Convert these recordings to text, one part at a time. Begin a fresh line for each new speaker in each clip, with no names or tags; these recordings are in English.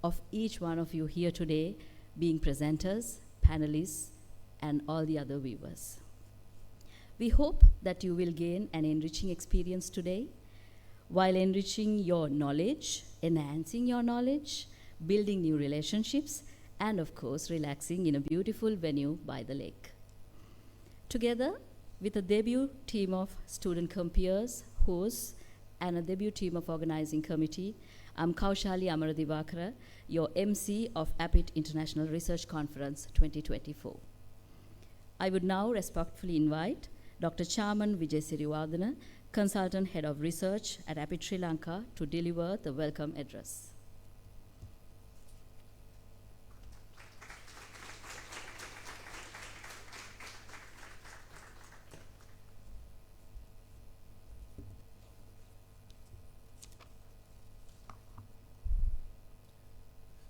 of each one of you here today, being presenters, panelists, and all the other viewers. We hope that you will gain an enriching experience today while enriching your knowledge, enhancing your knowledge, building new relationships, and of course, relaxing in a beautiful venue by the lake. Together with a debut team of student compeers, hosts, and a debut team of organizing committee, I'm Kaushali Amaradivakara, your MC of APIIT International Research Conference 2024. I would now respectfully invite Dr. Chaman Vijay Siriwardana, Consultant Head of Research at APIIT Sri Lanka, to deliver the welcome address.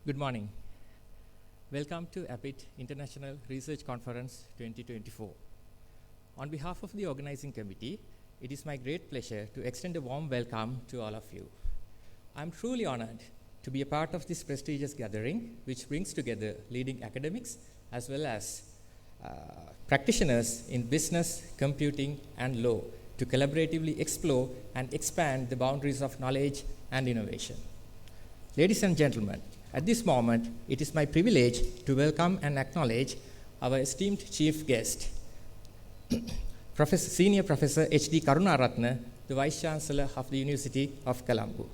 Good morning. Welcome to APIIT International Research Conference 2024. On behalf of the organizing committee, it is my great pleasure to extend a warm welcome to all of you. I'm truly honored to be a part of this prestigious gathering, which brings together leading academics as well as practitioners in business, computing, and law to collaboratively explore and expand the boundaries of knowledge and innovation. Ladies and gentlemen, at this moment, it is my privilege to welcome and acknowledge our esteemed chief guest, Senior Professor H.D. Karunaratne, the Vice Chancellor of the University of Colombo.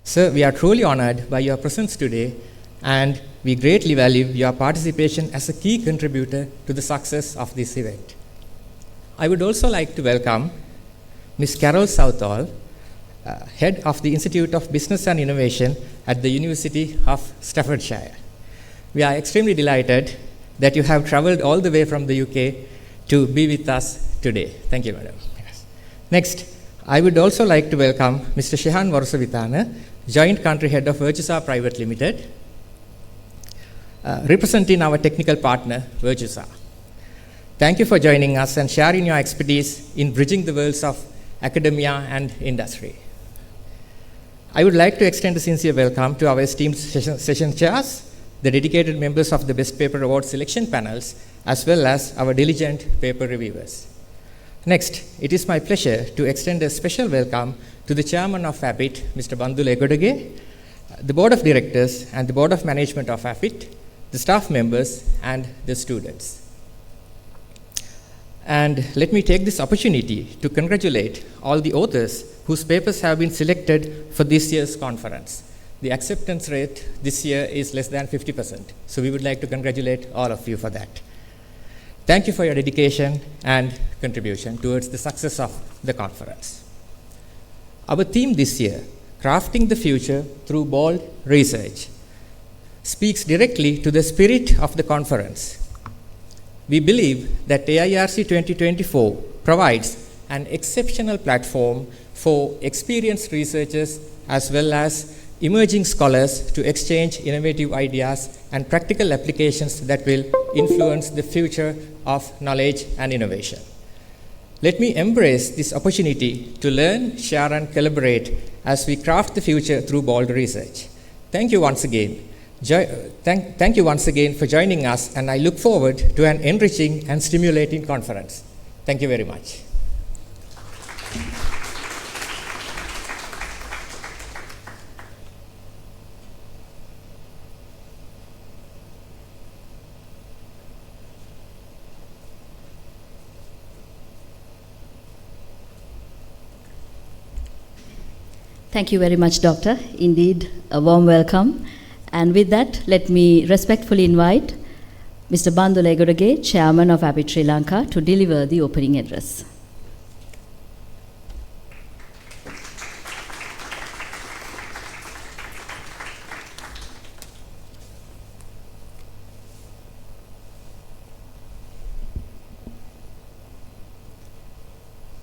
Sir, we are truly honored by your presence today, and we greatly value your participation as a key contributor to the success of this event. I would also like to welcome Ms. Carol Southall, Head of the Institute of Business and Innovation at the University of Staffordshire. We are extremely delighted that you have traveled all the way from the UK to be with us today. Thank you, madam. Yes. Next, I would also like to welcome Mr. Shehan Varusavithana, Joint Country Head of Virtusa Private Limited, representing our technical partner, Virtusa. Thank you for joining us and sharing your expertise in bridging the worlds of academia and industry. I would like to extend a sincere welcome to our esteemed session chairs, the dedicated members of the Best Paper Award selection panels, as well as our diligent paper reviewers. Next, it is my pleasure to extend a special welcome to the Chairman of APIIT, Mr. Bandhu Legodage, the Board of Directors and the Board of Management of APIIT, the staff members, and the students. And let me take this opportunity to congratulate all the authors whose papers have been selected for this year's conference. The acceptance rate this year is less than 50%, so we would like to congratulate all of you for that. Thank you for your dedication and contribution towards the success of the conference. Our theme this year, Crafting the Future Through Bold Research, speaks directly to the spirit of the conference. We believe that AIRC 2024 provides an exceptional platform for experienced researchers as well as emerging scholars to exchange innovative ideas and practical applications that will influence the future of knowledge and innovation. Let me embrace this opportunity to learn, share, and collaborate as we craft the future through bold research. Thank you once again. Thank you once again for joining us, and I look forward to an enriching and stimulating conference. Thank you very much.
Thank you very much, Doctor. Indeed, a warm welcome. And with that, let me respectfully invite Mr. Bandhu Legodage, Chairman of APIIT Sri Lanka, to deliver the opening address.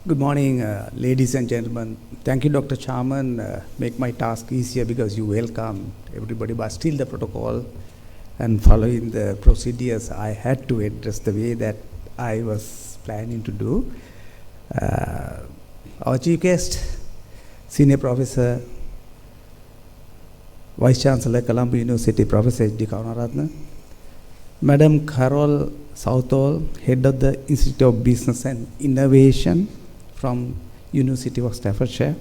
Good morning, ladies and gentlemen. Thank you, Dr. Chaman. Make my task easier because you welcome everybody, but still the protocol and following the procedures, I had to address the way that I was planning to do. Our chief guest, Senior Professor Vice Chancellor, Colombo University, Professor H.D. Karunaratne, Madam Carol Southall, Head of the Institute of Business and Innovation from University of Staffordshire,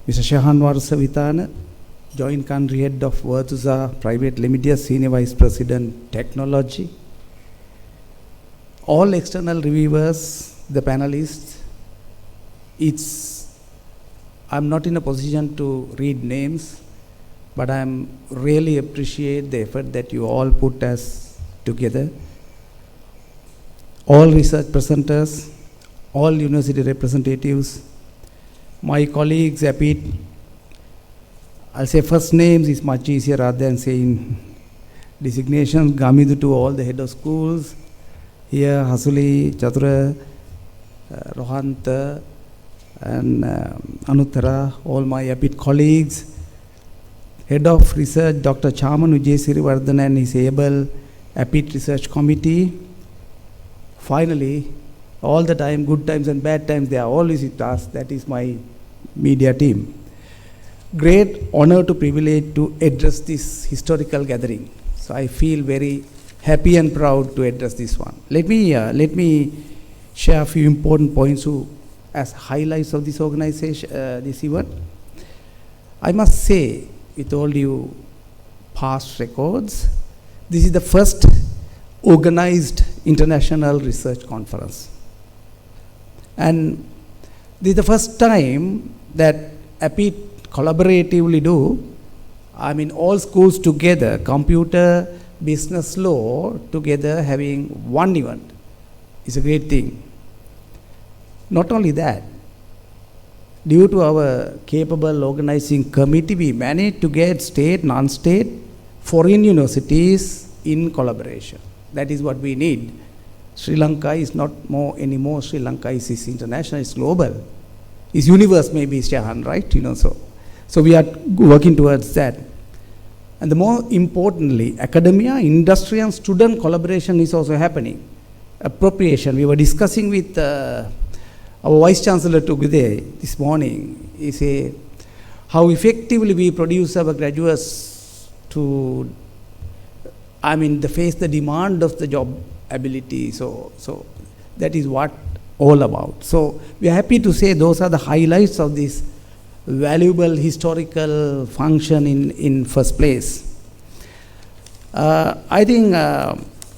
Mr. Shahan Varusavitana, Joint Country Head of Virtusa Private Limited, Senior Vice President, Technology, all external reviewers, the panelists. I'm not in a position to read names, but I'm really appreciate the effort that you all put us together. All research presenters, all university representatives, my colleagues, APIIT. I'll say first names is much easier rather than saying designations. Gamidu to all the head of schools here, Hasuli, Chatura, Rohanta, and Anuttara, all my APIIT colleagues, Head of Research, Dr. Chaman Vijay Sirivardhan and his able APIIT Research Committee. Finally, all the time, good times and bad times, they are always with us. That is my media team. Great honor to privilege to address this historical gathering. So I feel very happy and proud to address this one. Let me share a few important points as highlights of this organization, this event. I must say, with all due past records, this is the first organized international research conference. And this is the first time that APIIT collaboratively do, all schools together, computer, business, law, together having one event. It's a great thing. Not only that, due to our capable organizing committee, we managed to get state, non-state, foreign universities in collaboration. That is what we need. Sri Lanka is not anymore Sri Lanka is international, it's global. It's universe maybe, Shahan, right? So we are working towards that. And the more importantly, academia, industry and student collaboration is also happening. Appropriation, we were discussing with our Vice Chancellor today, this morning, he said how effectively we produce our graduates to, face the demand of the job ability. So that is what all about. So we are happy to say those are the highlights of this valuable historical function in first place. I think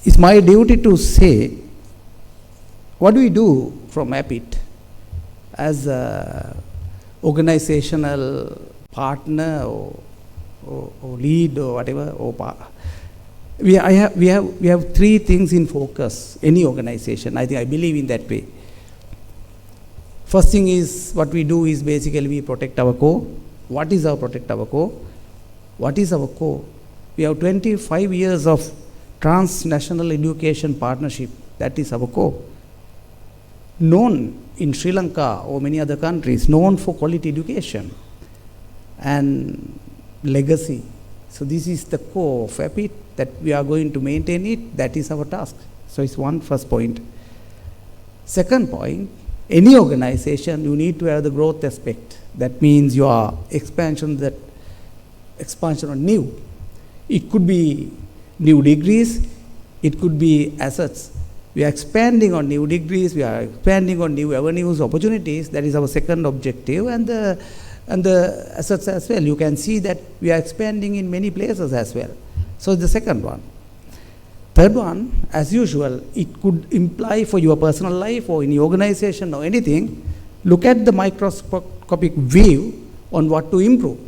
it's my duty to say, what do we do from APIIT as a organizational partner or lead or whatever, we have three things in focus, any organization. I believe in that way. First thing is, what we do is basically we protect our core. What is our protect our core? What is our core? We have 25 years of transnational education partnership. That is our core. Known in Sri Lanka or many other countries, known for quality education and legacy. So this is the core of APIIT, that we are going to maintain it. That is our task. So it's first point. Second point, any organization, you need to have the growth aspect. That means your expansion on new. It could be new degrees, it could be assets. We are expanding on new degrees, we are expanding on new avenues, opportunities. That is our second objective, and the assets as well. You can see that we are expanding in many places as well. So the second one. Third one, as usual, it could imply for your personal life or in your organization or anything, look at the microscopic view on what to improve.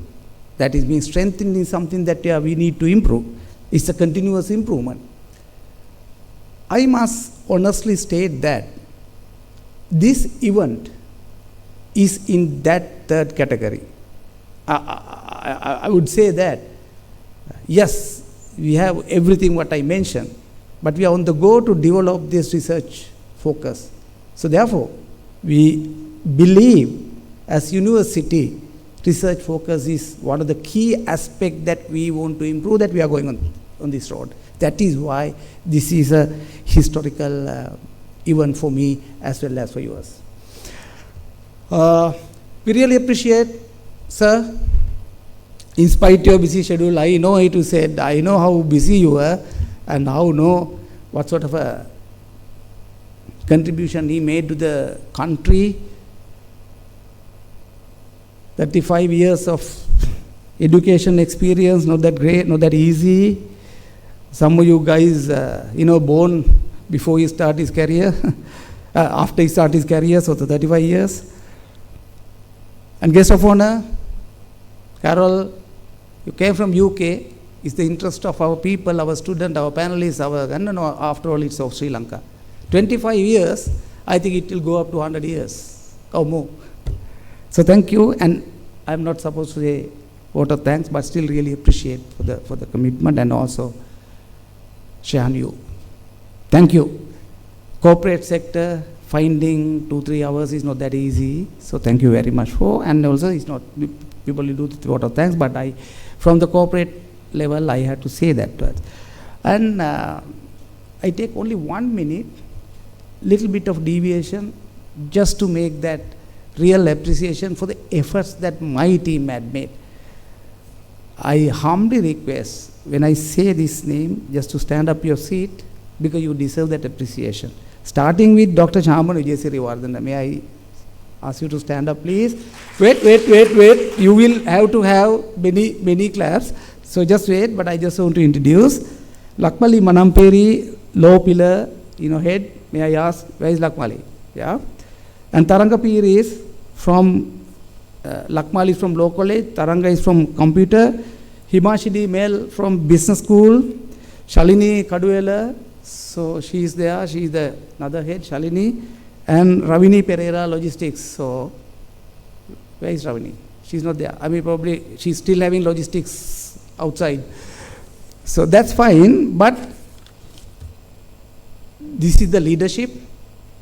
That is, means strengthening something that we need to improve. It's a continuous improvement. I must honestly state that this event is in that third category. I would say that, yes, we have everything what I mentioned, but we are on the go to develop this research focus. So therefore, we believe as university, research focus is one of the key aspects that we want to improve, that we are going on this road. That is why this is a historical event for me as well as for yours. We really appreciate, sir, in spite of your busy schedule, I know it was said, I know how busy you were, and now know what sort of a contribution he made to the country. 35 years of education experience, not that great, not that easy. Some of you guys, born before he start his career, after he start his career, so 35 years. And guest of honor, Carol, you came from UK. It's the interest of our people, our student, our panelists, after all, it's of Sri Lanka. 25 years, I think it will go up to 100 years or more. So thank you, and I'm not supposed to say vote of thanks, but still really appreciate for the commitment, and also Shahan you. Thank you. Corporate sector, finding 2-3 hours is not that easy, so thank you very much for, and also it's not, people do the vote of thanks, but from the corporate level, I had to say that to us. And I take only 1 minute, little bit of deviation, just to make that real appreciation for the efforts that my team had made. I humbly request, when I say this name, just to stand up your seat, because you deserve that appreciation. Starting with Dr. Chairman Vijayasrivardhana. May I ask you to stand up, please? Wait. You will have to have many claps. So just wait, but I just want to introduce Lakmali Manamperi, low pillar, head. May I ask, where is Lakmali? Yeah. And Taranga Peer is from, Lakmali is from Law College, Taranga is from Computer, Himashidi Mel from Business School, Shalini Kaduela, so she is there, she is the another head, Shalini, and Ravini Pereira, Logistics. So, where is Ravini? She's not there. I mean, probably she's still having logistics outside. So that's fine, but this is the leadership.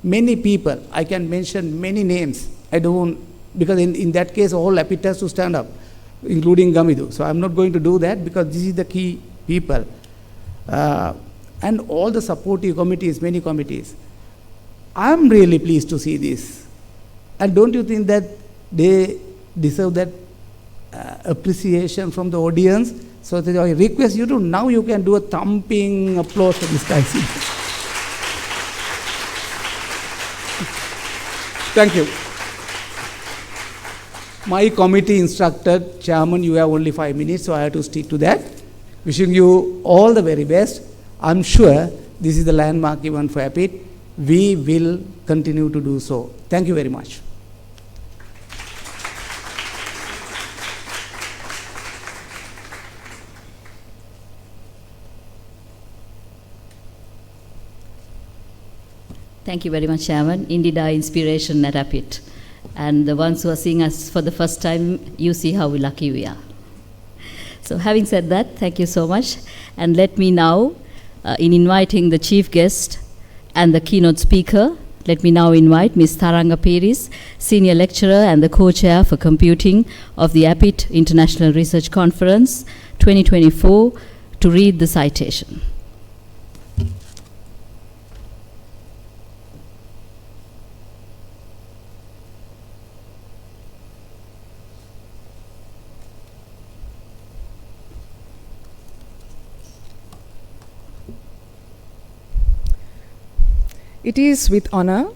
Many people, I can mention many names. I don't, because in that case, all APIIT has to stand up, including Gamidu. So I'm not going to do that, because this is the key people. And all the supportive committees, many committees. I'm really pleased to see this. And don't you think that they deserve that appreciation from the audience? So I request you to, now you can do a thumping applause for this guys. Thank you. My committee instructed, Chairman, you have only 5 minutes, so I have to stick to that. Wishing you all the very best. I'm sure this is the landmark event for APIIT. We will continue to do so. Thank you very much.
Thank you very much, Chairman. Indeed, our inspiration at APIIT. And the ones who are seeing us for the first time, you see how lucky we are. So having said that, thank you so much. And let me now, in inviting the chief guest and the keynote speaker, let me now invite Ms. Taranga Peris, Senior Lecturer and the Co-Chair for Computing of the APIIT International Research Conference 2024, to read the citation.
It is with honor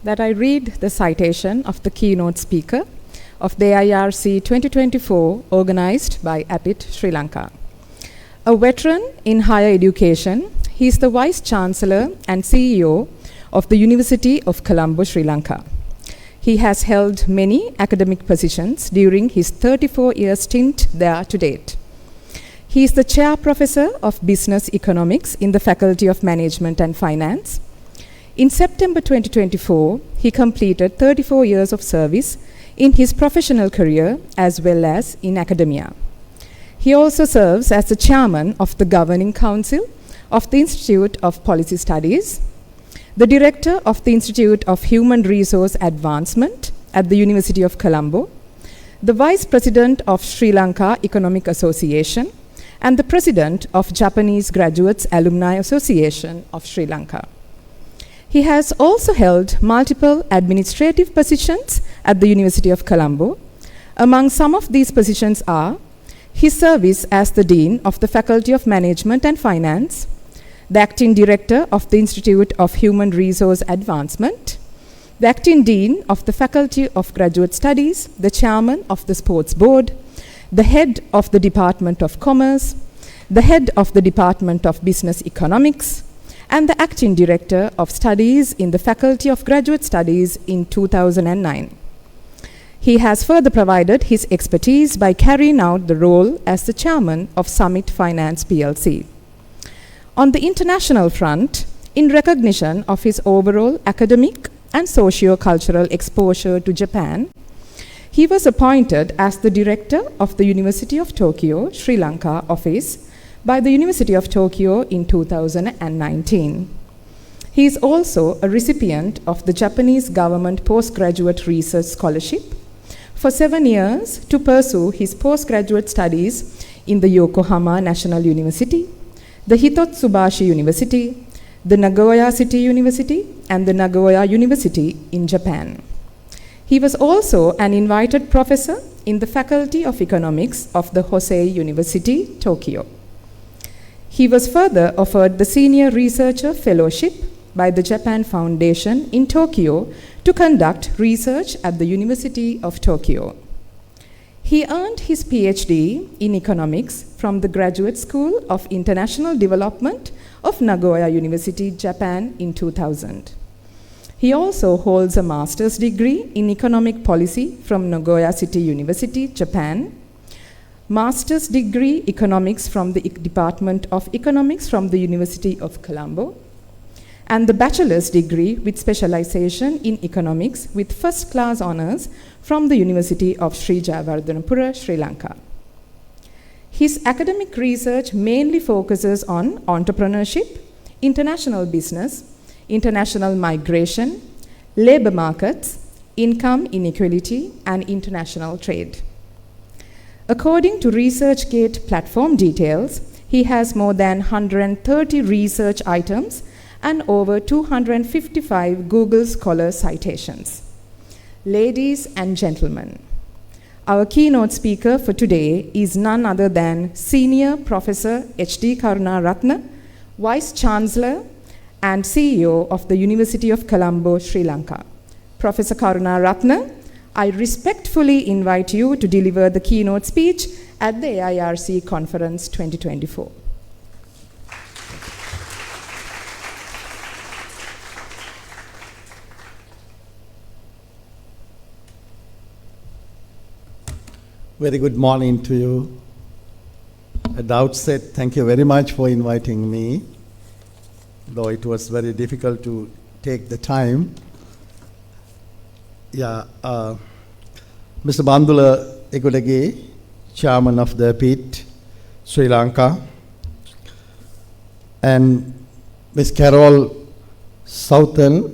that I read the citation of the keynote speaker of the AIRC 2024 organized by APIIT Sri Lanka. A veteran in higher education, he is the Vice Chancellor and CEO of the University of Colombo, Sri Lanka. He has held many academic positions during his 34-year stint there to date. He is the Chair Professor of Business Economics in the Faculty of Management and Finance. In September 2024, he completed 34 years of service in his professional career as well as in academia. He also serves as the chairman of the Governing Council of the Institute of Policy Studies, the director of the Institute of Human Resource Advancement at the University of Colombo, the vice president of Sri Lanka Economic Association, and the president of Japanese Graduates Alumni Association of Sri Lanka. He has also held multiple administrative positions at the University of Colombo. Among some of these positions are, his service as the Dean of the Faculty of Management and Finance, the Acting Director of the Institute of Human Resource Advancement, the Acting Dean of the Faculty of Graduate Studies, the Chairman of the Sports Board, the Head of the Department of Commerce, the Head of the Department of Business Economics, and the Acting Director of Studies in the Faculty of Graduate Studies in 2009. He has further provided his expertise by carrying out the role as the Chairman of Summit Finance PLC. On the international front, in recognition of his overall academic and socio-cultural exposure to Japan, he was appointed as the Director of the University of Tokyo, Sri Lanka office by the University of Tokyo in 2019. He is also a recipient of the Japanese Government Postgraduate Research Scholarship for 7 years to pursue his postgraduate studies in the Yokohama National University, the Hitotsubashi University, the Nagoya City University, and the Nagoya University in Japan. He was also an invited professor in the Faculty of Economics of the Hosei University, Tokyo. He was further offered the Senior Researcher Fellowship by the Japan Foundation in Tokyo to conduct research at the University of Tokyo. He earned his PhD in economics from the Graduate School of International Development of Nagoya University, Japan in 2000. He also holds a master's degree in economic policy from Nagoya City University, Japan, master's degree economics from the Department of Economics from the University of Colombo, and the bachelor's degree with specialization in economics with first-class honors from the University of Sri Jayawardhanapura, Sri Lanka. His academic research mainly focuses on entrepreneurship, international business, international migration, labor markets, income inequality, and international trade. According to ResearchGate platform details, he has more than 130 research items and over 255 Google Scholar citations. Ladies and gentlemen, our keynote speaker for today is none other than Senior Professor H.D. Karunaratne, Vice Chancellor and CEO of the University of Colombo, Sri Lanka. Professor Karunaratne, I respectfully invite you to deliver the keynote speech at the AIRC Conference 2024.
Very good morning to you. At the outset, thank you very much for inviting me, though it was very difficult to take the time. Mr. Bandula Egodage, Chairman of the APIIT Sri Lanka, and Ms. Carol Southall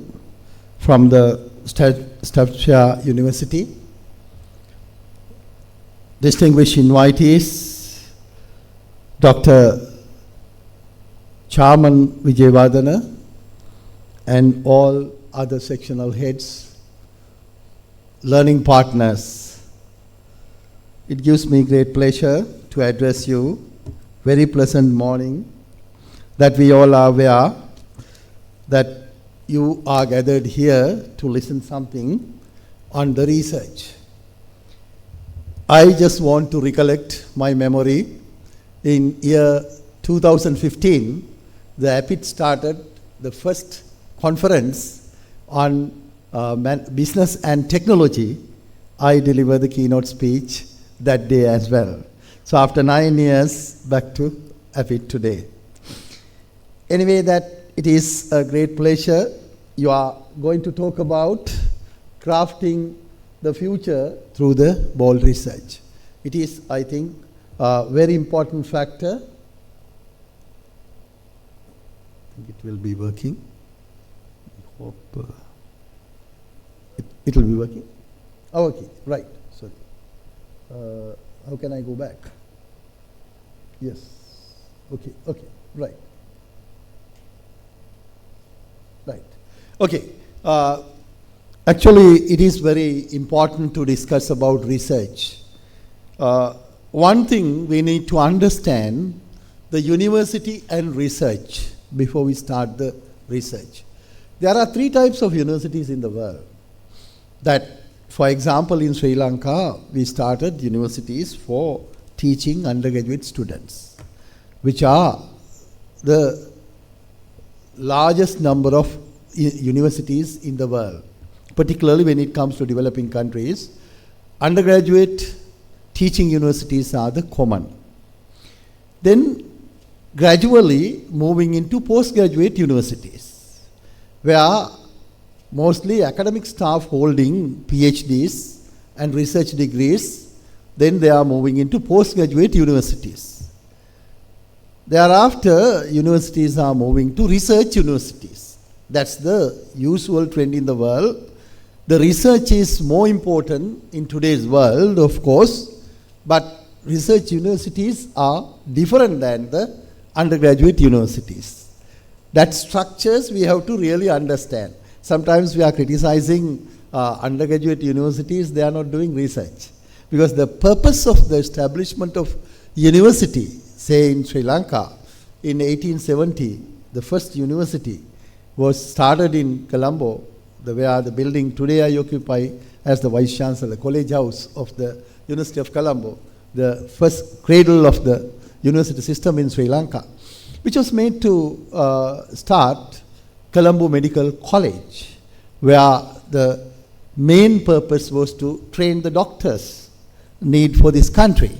from the Staffordshire University, distinguished invitees, Dr. Chairman Vijayawardena, and all other sectional heads, learning partners. It gives me great pleasure to address you. Very pleasant morning that we all are aware that you are gathered here to listen something on the research. I just want to recollect my memory. In year 2015, the APIIT started the first conference on business and technology. I delivered the keynote speech that day as well. So after 9 years, back to APIIT today. Anyway, that it is a great pleasure. You are going to talk about crafting the future through the bold research. It is, I think, a very important factor. I think it will be working. I hope it will be working. Oh, okay, right, sorry. How can I go back? Yes, okay, right. Okay, actually it is very important to discuss about research. one thing we need to understand the university and research before we start the research. There are 3 types of universities in the world. That, for example, in Sri Lanka, we started universities for teaching undergraduate students, which are the largest number of universities in the world, particularly when it comes to developing countries. Undergraduate teaching universities are the common. Then gradually moving into postgraduate universities, where mostly academic staff holding PhDs and research degrees, then they are moving into postgraduate universities. Thereafter, universities are moving to research universities. That's the usual trend in the world. The research is more important in today's world, of course, but research universities are different than the undergraduate universities. That structures we have to really understand. Sometimes we are criticizing undergraduate universities, they are not doing research. Because the purpose of the establishment of university, say in Sri Lanka, in 1870, the first university was started in Colombo, where the building today I occupy as the Vice Chancellor, College House of the University of Colombo, the first cradle of the university system in Sri Lanka, which was made to start Colombo Medical College, where the main purpose was to train the doctors need for this country.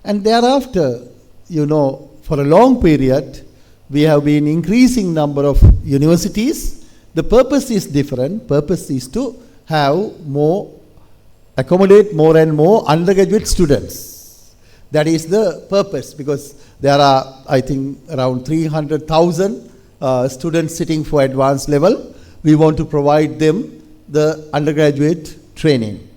And thereafter, for a long period, we have been increasing number of universities. The purpose is different. Purpose is to accommodate more and more undergraduate students. That is the purpose, because there are, I think, around 300,000 students sitting for advanced level. We want to provide them the undergraduate training.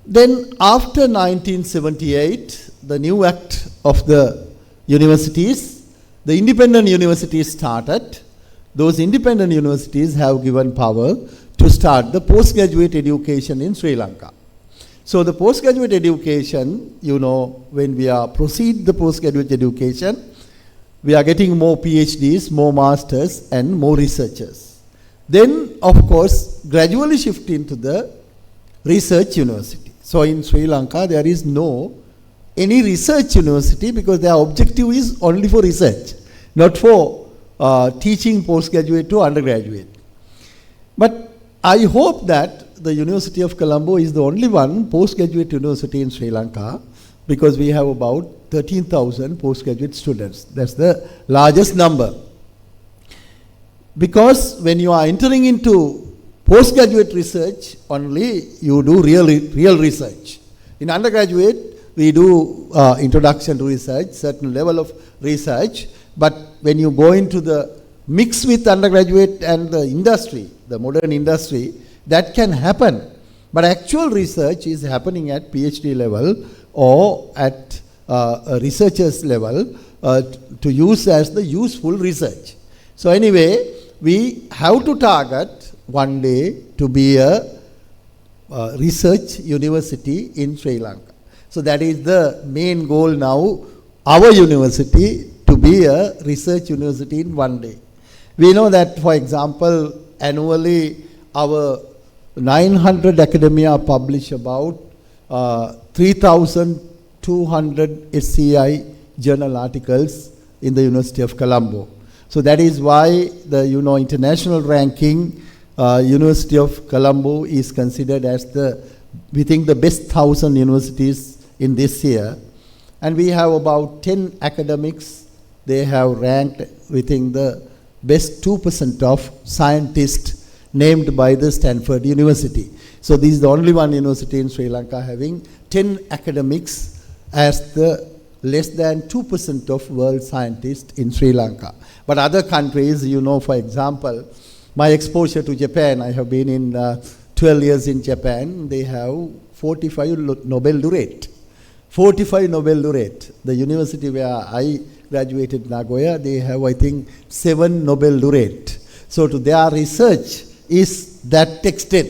Then after 1978, the new act of the universities, the independent universities started. Those independent universities have given power to start the postgraduate education in Sri Lanka. So the postgraduate education, when we proceed the postgraduate education, we are getting more PhDs, more masters, and more researchers. Then, of course, gradually shift into the research university. So in Sri Lanka, there is no any research university because their objective is only for research, not for teaching postgraduate to undergraduate. But I hope that the University of Colombo is the only one postgraduate university in Sri Lanka, because we have about 13,000 postgraduate students. That's the largest number. Because when you are entering into postgraduate research, only you do real research. In undergraduate, we do introduction to research, certain level of research, but when you go into the mix with undergraduate and the industry, the modern industry, that can happen. But actual research is happening at PhD level or at a researcher's level to use as the useful research. So anyway, we have to target one day to be a research university in Sri Lanka. So that is the main goal now, our university to be a research university in one day. We know that, for example, annually our 900 academia publish about 3,200 SCI journal articles in the University of Colombo. So that is why the international ranking, University of Colombo is considered as we think the best 1,000 universities in this year. And we have about 10 academics, they have ranked within the best 2% of scientists named by the Stanford University. So this is the only one university in Sri Lanka having 10 academics as the less than 2% of world scientists in Sri Lanka. But other countries, for example, my exposure to Japan, I have been in 12 years in Japan, they have 45 Nobel laureate. 45 Nobel laureate. The university where I graduated, Nagoya, they have, I think, 7 Nobel laureate. So to their research is that extent.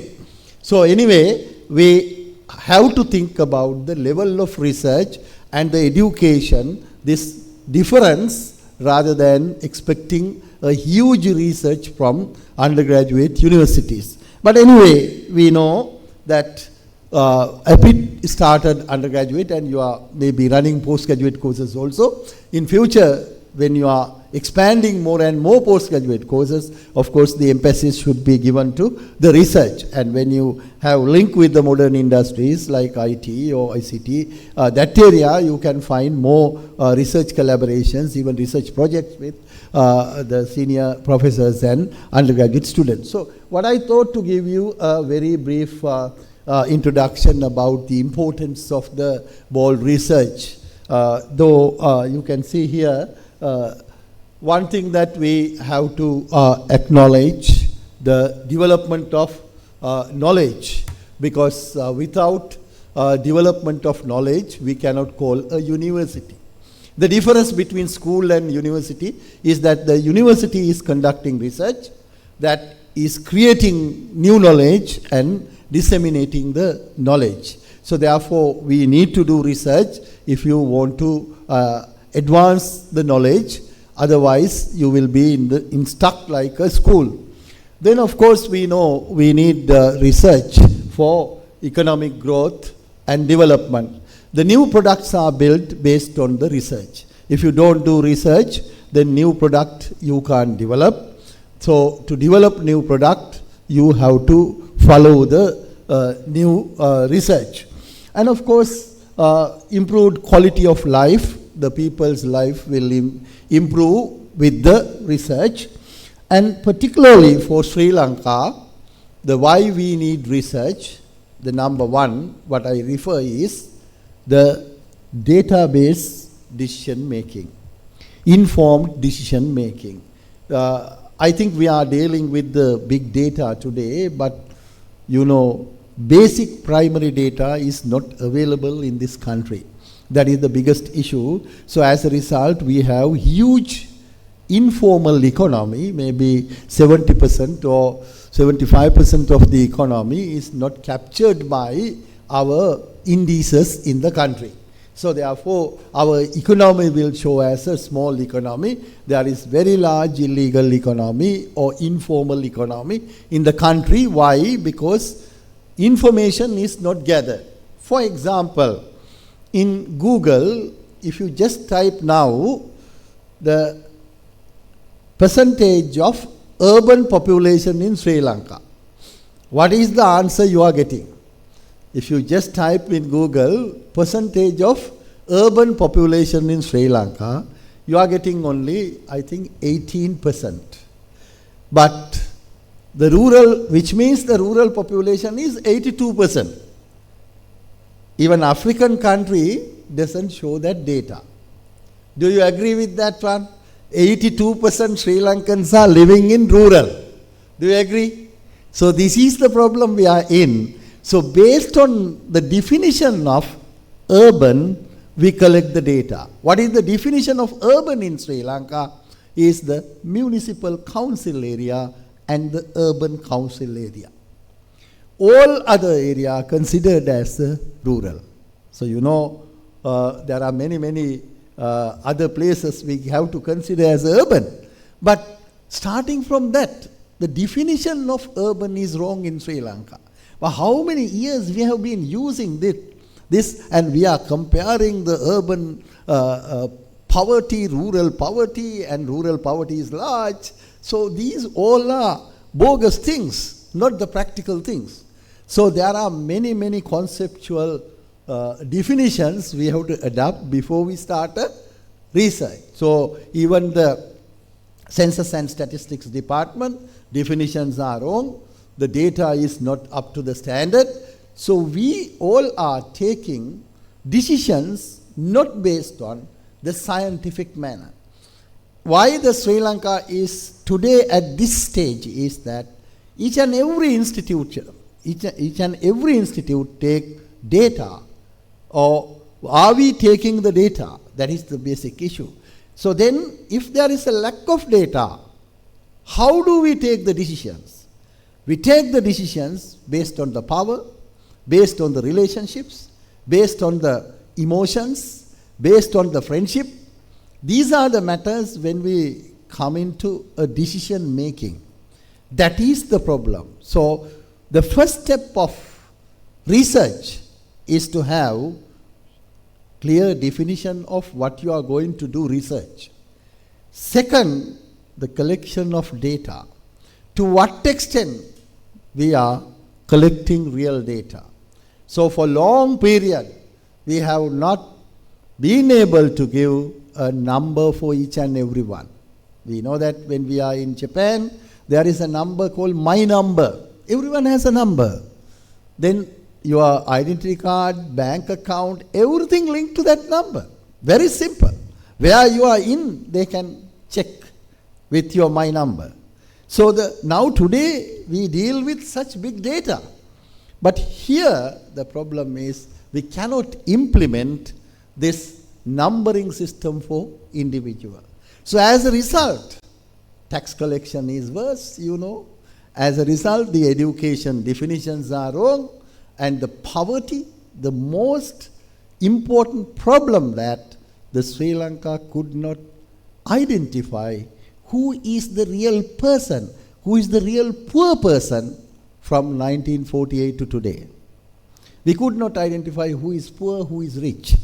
So anyway, we have to think about the level of research and the education, this difference, rather than expecting a huge research from undergraduate universities. But anyway, we know that APIIT started undergraduate, and you are maybe running postgraduate courses also. In future, when you are expanding more and more postgraduate courses, of course the emphasis should be given to the research. And when you have link with the modern industries like IT or ICT, that area you can find more research collaborations, even research projects with the senior professors and undergraduate students. So what I thought to give you a very brief introduction about the importance of the BOLD research. Though you can see here, one thing that we have to acknowledge, the development of knowledge, because without development of knowledge, we cannot call a university. The difference between school and university is that the university is conducting research that is creating new knowledge and disseminating the knowledge. So therefore, we need to do research if you want to advance the knowledge. Otherwise, you will be stuck like a school. Then, of course, we know we need research for economic growth and development. The new products are built based on the research. If you don't do research, then new product you can't develop. So, to develop new product, you have to follow the new research. And of course, improved quality of life. The people's life will improve with the research. And particularly for Sri Lanka, the why we need research, the number one, what I refer is the database decision making, informed decision making. I think we are dealing with the big data today, but you know, basic primary data is not available in this country. That is the biggest issue. So as a result, we have huge informal economy, maybe 70% or 75% of the economy is not captured by our indices in the country. So therefore, our economy will show as a small economy. There is very large illegal economy or informal economy in the country. Why? Because information is not gathered. For example, in Google, if you just type now the percentage of urban population in Sri Lanka, what is the answer you are getting? If you just type in Google percentage of urban population in Sri Lanka, you are getting only, I think, 18%. But the rural, which means the rural population is 82%. Even African country doesn't show that data. Do you agree with that one? 82% Sri Lankans are living in rural. Do you agree? So this is the problem we are in. So based on the definition of urban, we collect the data. What is the definition of urban in Sri Lanka? Is the municipal council area and the urban council area. All other area are considered as rural. So you know there are many other places we have to consider as urban. But starting from that, the definition of urban is wrong in Sri Lanka. But how many years we have been using this, and we are comparing the urban poverty, rural poverty, and rural poverty is large. So these all are bogus things, not the practical things. So there are many conceptual definitions we have to adapt before we start a research. So even the Census and Statistics Department definitions are wrong. The data is not up to the standard. So we all are taking decisions not based on the scientific manner. Why the Sri Lanka is today at this stage is that each and every institute take data, or are we taking the data? That is the basic issue. So then, if there is a lack of data, how do we take the decisions? We take the decisions based on the power, based on the relationships, based on the emotions, based on the friendship. These are the matters when we come into a decision making. That is the problem. So the first step of research is to have clear definition of what you are going to do research. Second, the collection of data. To what extent we are collecting real data. So for long period, we have not been able to give a number for each and every one. We know that when we are in Japan, there is a number called my number. Everyone has a number. Then your identity card, bank account, everything linked to that number. Very simple. Where you are in, they can check with your my number. So now today we deal with such big data. But here the problem is we cannot implement this numbering system for individual. So as a result, tax collection is worse, you know. As a result, the education definitions are wrong, and the poverty, the most important problem that the Sri Lanka could not identify who is the real person, who is the real poor person from 1948 to today. We could not identify who is poor, who is rich.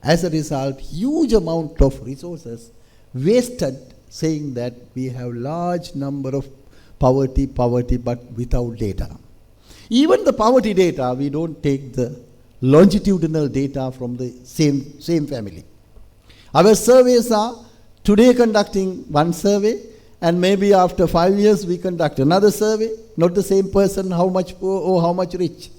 As a result, huge amount of resources wasted saying that we have large number of poverty, but without data. Even the poverty data, we don't take the longitudinal data from the same family. Our surveys are today conducting one survey, and maybe after 5 years we conduct another survey, not the same person, how much poor or how much rich.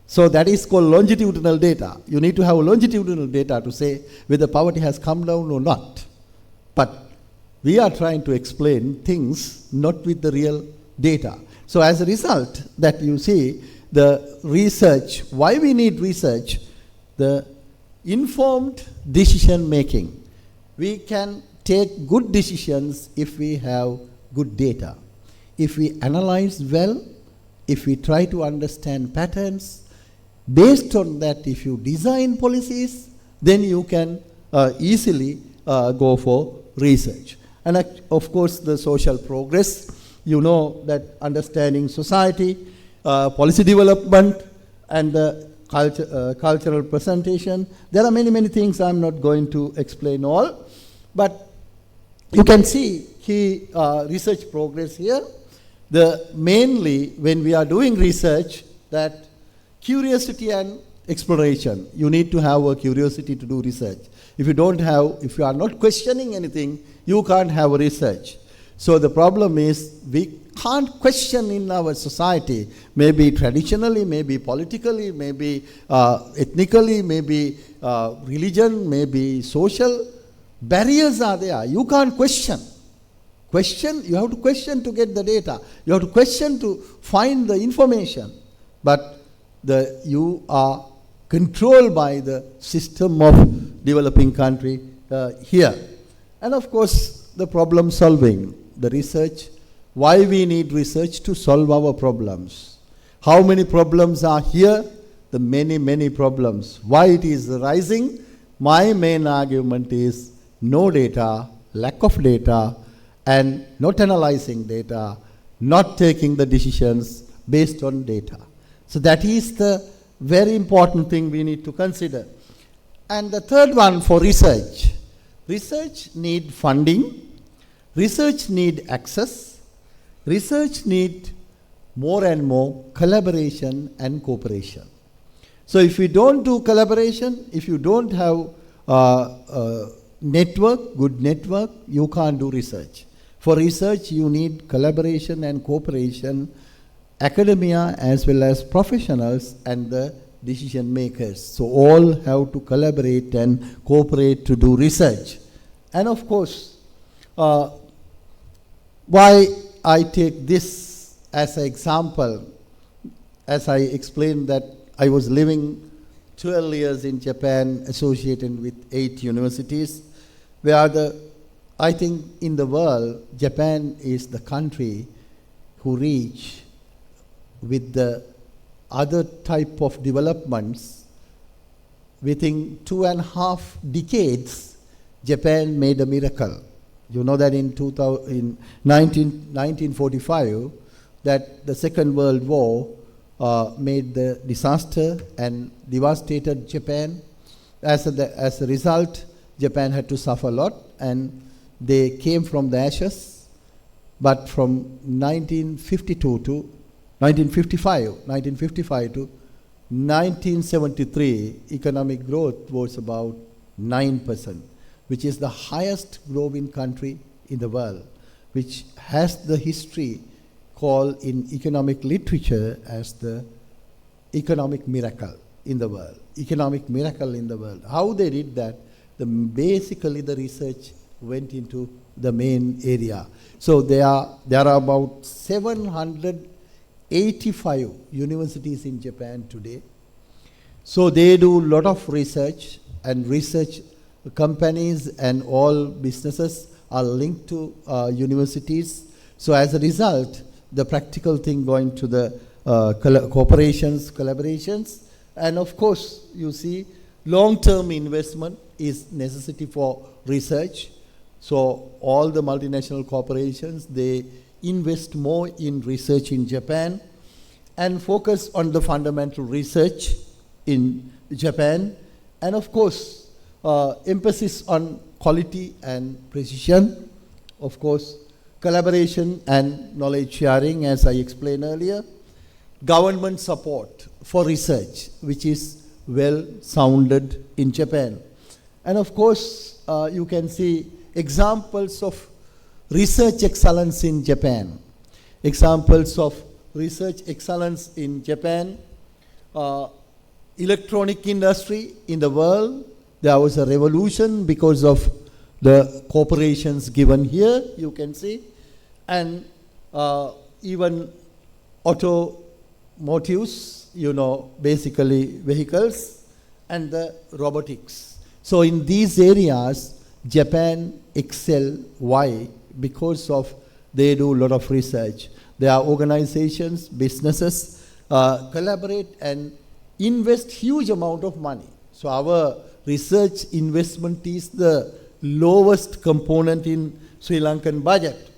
So that is called longitudinal data. You need to have longitudinal data to say whether poverty has come down or not. But we are trying to explain things not with the real data. So as a result, that you see the research, why we need research, the informed decision making. We can take good decisions if we have good data. If we analyze well, if we try to understand patterns, based on that, if you design policies, then you can easily go for research. And of course, the social progress, you know that understanding society, policy development, and the cultural presentation. There are many things I'm not going to explain all, but you can see key research progress here. Mainly when we are doing research, that curiosity and exploration. You need to have a curiosity to do research. If you are not questioning anything, you can't have a research. So the problem is we can't question in our society, maybe traditionally, maybe politically, maybe ethnically, maybe religion, maybe social. Barriers are there. You can't question. You have to question to get the data. You have to question to find the information. But you are controlled by the system of developing country here. And of course, the problem solving, the research, why we need research to solve our problems. How many problems are here? The many problems. Why it is rising? My main argument is no data, lack of data, and not analyzing data, not taking the decisions based on data. So that is the very important thing we need to consider. And the third one for research. Research need funding, research need access, research need more and more collaboration and cooperation. So if you don't do collaboration, if you don't have good network, you can't do research. For research, you need collaboration and cooperation, academia as well as professionals and the decision makers. So all have to collaborate and cooperate to do research. And of course, why I take this as an example, as I explained that I was living 12 years in Japan associated with 8 universities, where I think in the world, Japan is the country who reach with the other type of developments within 2.5 decades, Japan made a miracle. You know that in 1945, that the Second World War made the disaster and devastated Japan. As a result, Japan had to suffer a lot, and they came from the ashes. But from 1955 to 1973, economic growth was about 9%, which is the highest growing country in the world, which has the history called in economic literature as the economic miracle in the world. Economic miracle in the world. How they did that? Basically the research went into the main area. So there are about 785 universities in Japan today. So they do a lot of research, and research companies and all businesses are linked to universities. So as a result, the practical thing going to the cooperations, collaborations, and of course, you see, long-term investment is necessity for research. So all the multinational corporations, they invest more in research in Japan and focus on the fundamental research in Japan. And of course, emphasis on quality and precision. Of course, collaboration and knowledge sharing, as I explained earlier. Government support for research, which is well sounded in Japan. And of course, you can see examples of research excellence in Japan. Examples of research excellence in Japan. Electronic industry in the world, there was a revolution because of the corporations given here, you can see. And even automotives, basically vehicles, and the robotics. So in these areas, Japan excel. Why? Because of they do a lot of research. There are organizations, businesses, collaborate and invest huge amount of money. So our research investment is the lowest component in Sri Lankan budget.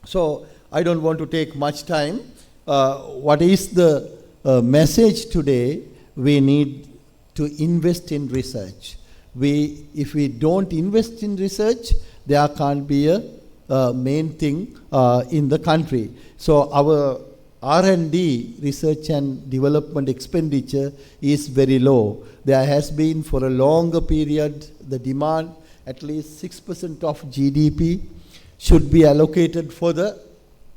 So I don't want to take much time. What is the message today? We need to invest in research. If we don't invest in research, there can't be a main thing in the country. So our R&D, research and development expenditure, is very low. There has been for a longer period the demand at least 6% of GDP should be allocated for the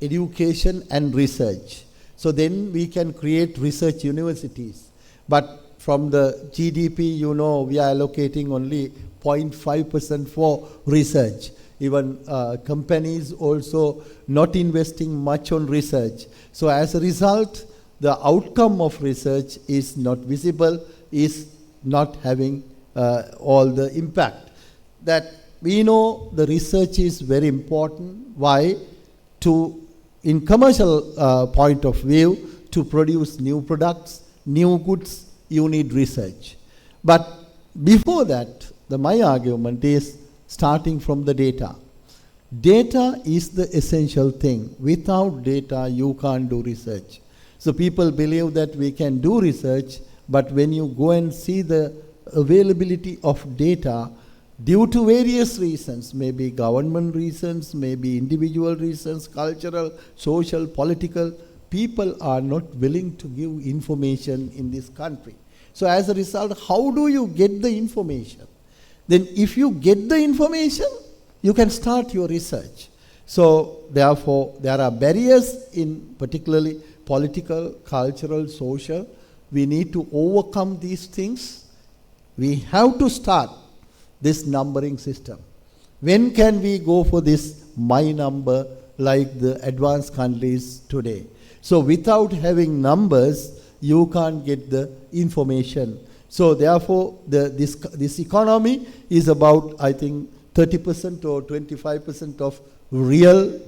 education and research. So then we can create research universities. But from the GDP, we are allocating only 0.5% for research. Even companies also not investing much on research. So as a result, the outcome of research is not visible, is not having all the impact. That we know the research is very important. Why? In commercial point of view, to produce new products, new goods, you need research. But before that, my argument is starting from the data. Data is the essential thing. Without data, you can't do research. So people believe that we can do research, but when you go and see the availability of data, due to various reasons, maybe government reasons, maybe individual reasons, cultural, social, political, people are not willing to give information in this country. So as a result, how do you get the information? Then if you get the information, you can start your research. So therefore, there are barriers in particularly political, cultural, social. We need to overcome these things. We have to start this numbering system. When can we go for this my number like the advanced countries today? So without having numbers, you can't get the information. So therefore, this economy is about, I think, 30% or 25% of real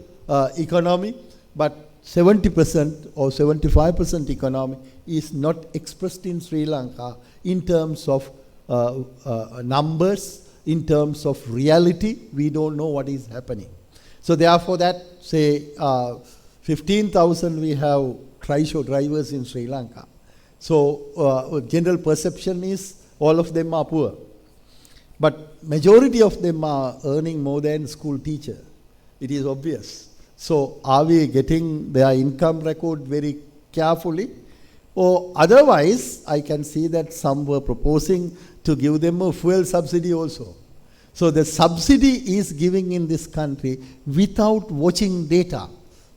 economy, but 70% or 75% economy is not expressed in Sri Lanka in terms of numbers in terms of reality. We don't know what is happening. So therefore that, say, 15,000 we have trishaw drivers in Sri Lanka. So general perception is all of them are poor. But majority of them are earning more than school teacher. It is obvious. So are we getting their income record very carefully? Or otherwise, I can see that some were proposing to give them a fuel subsidy also. So the subsidy is giving in this country without watching data.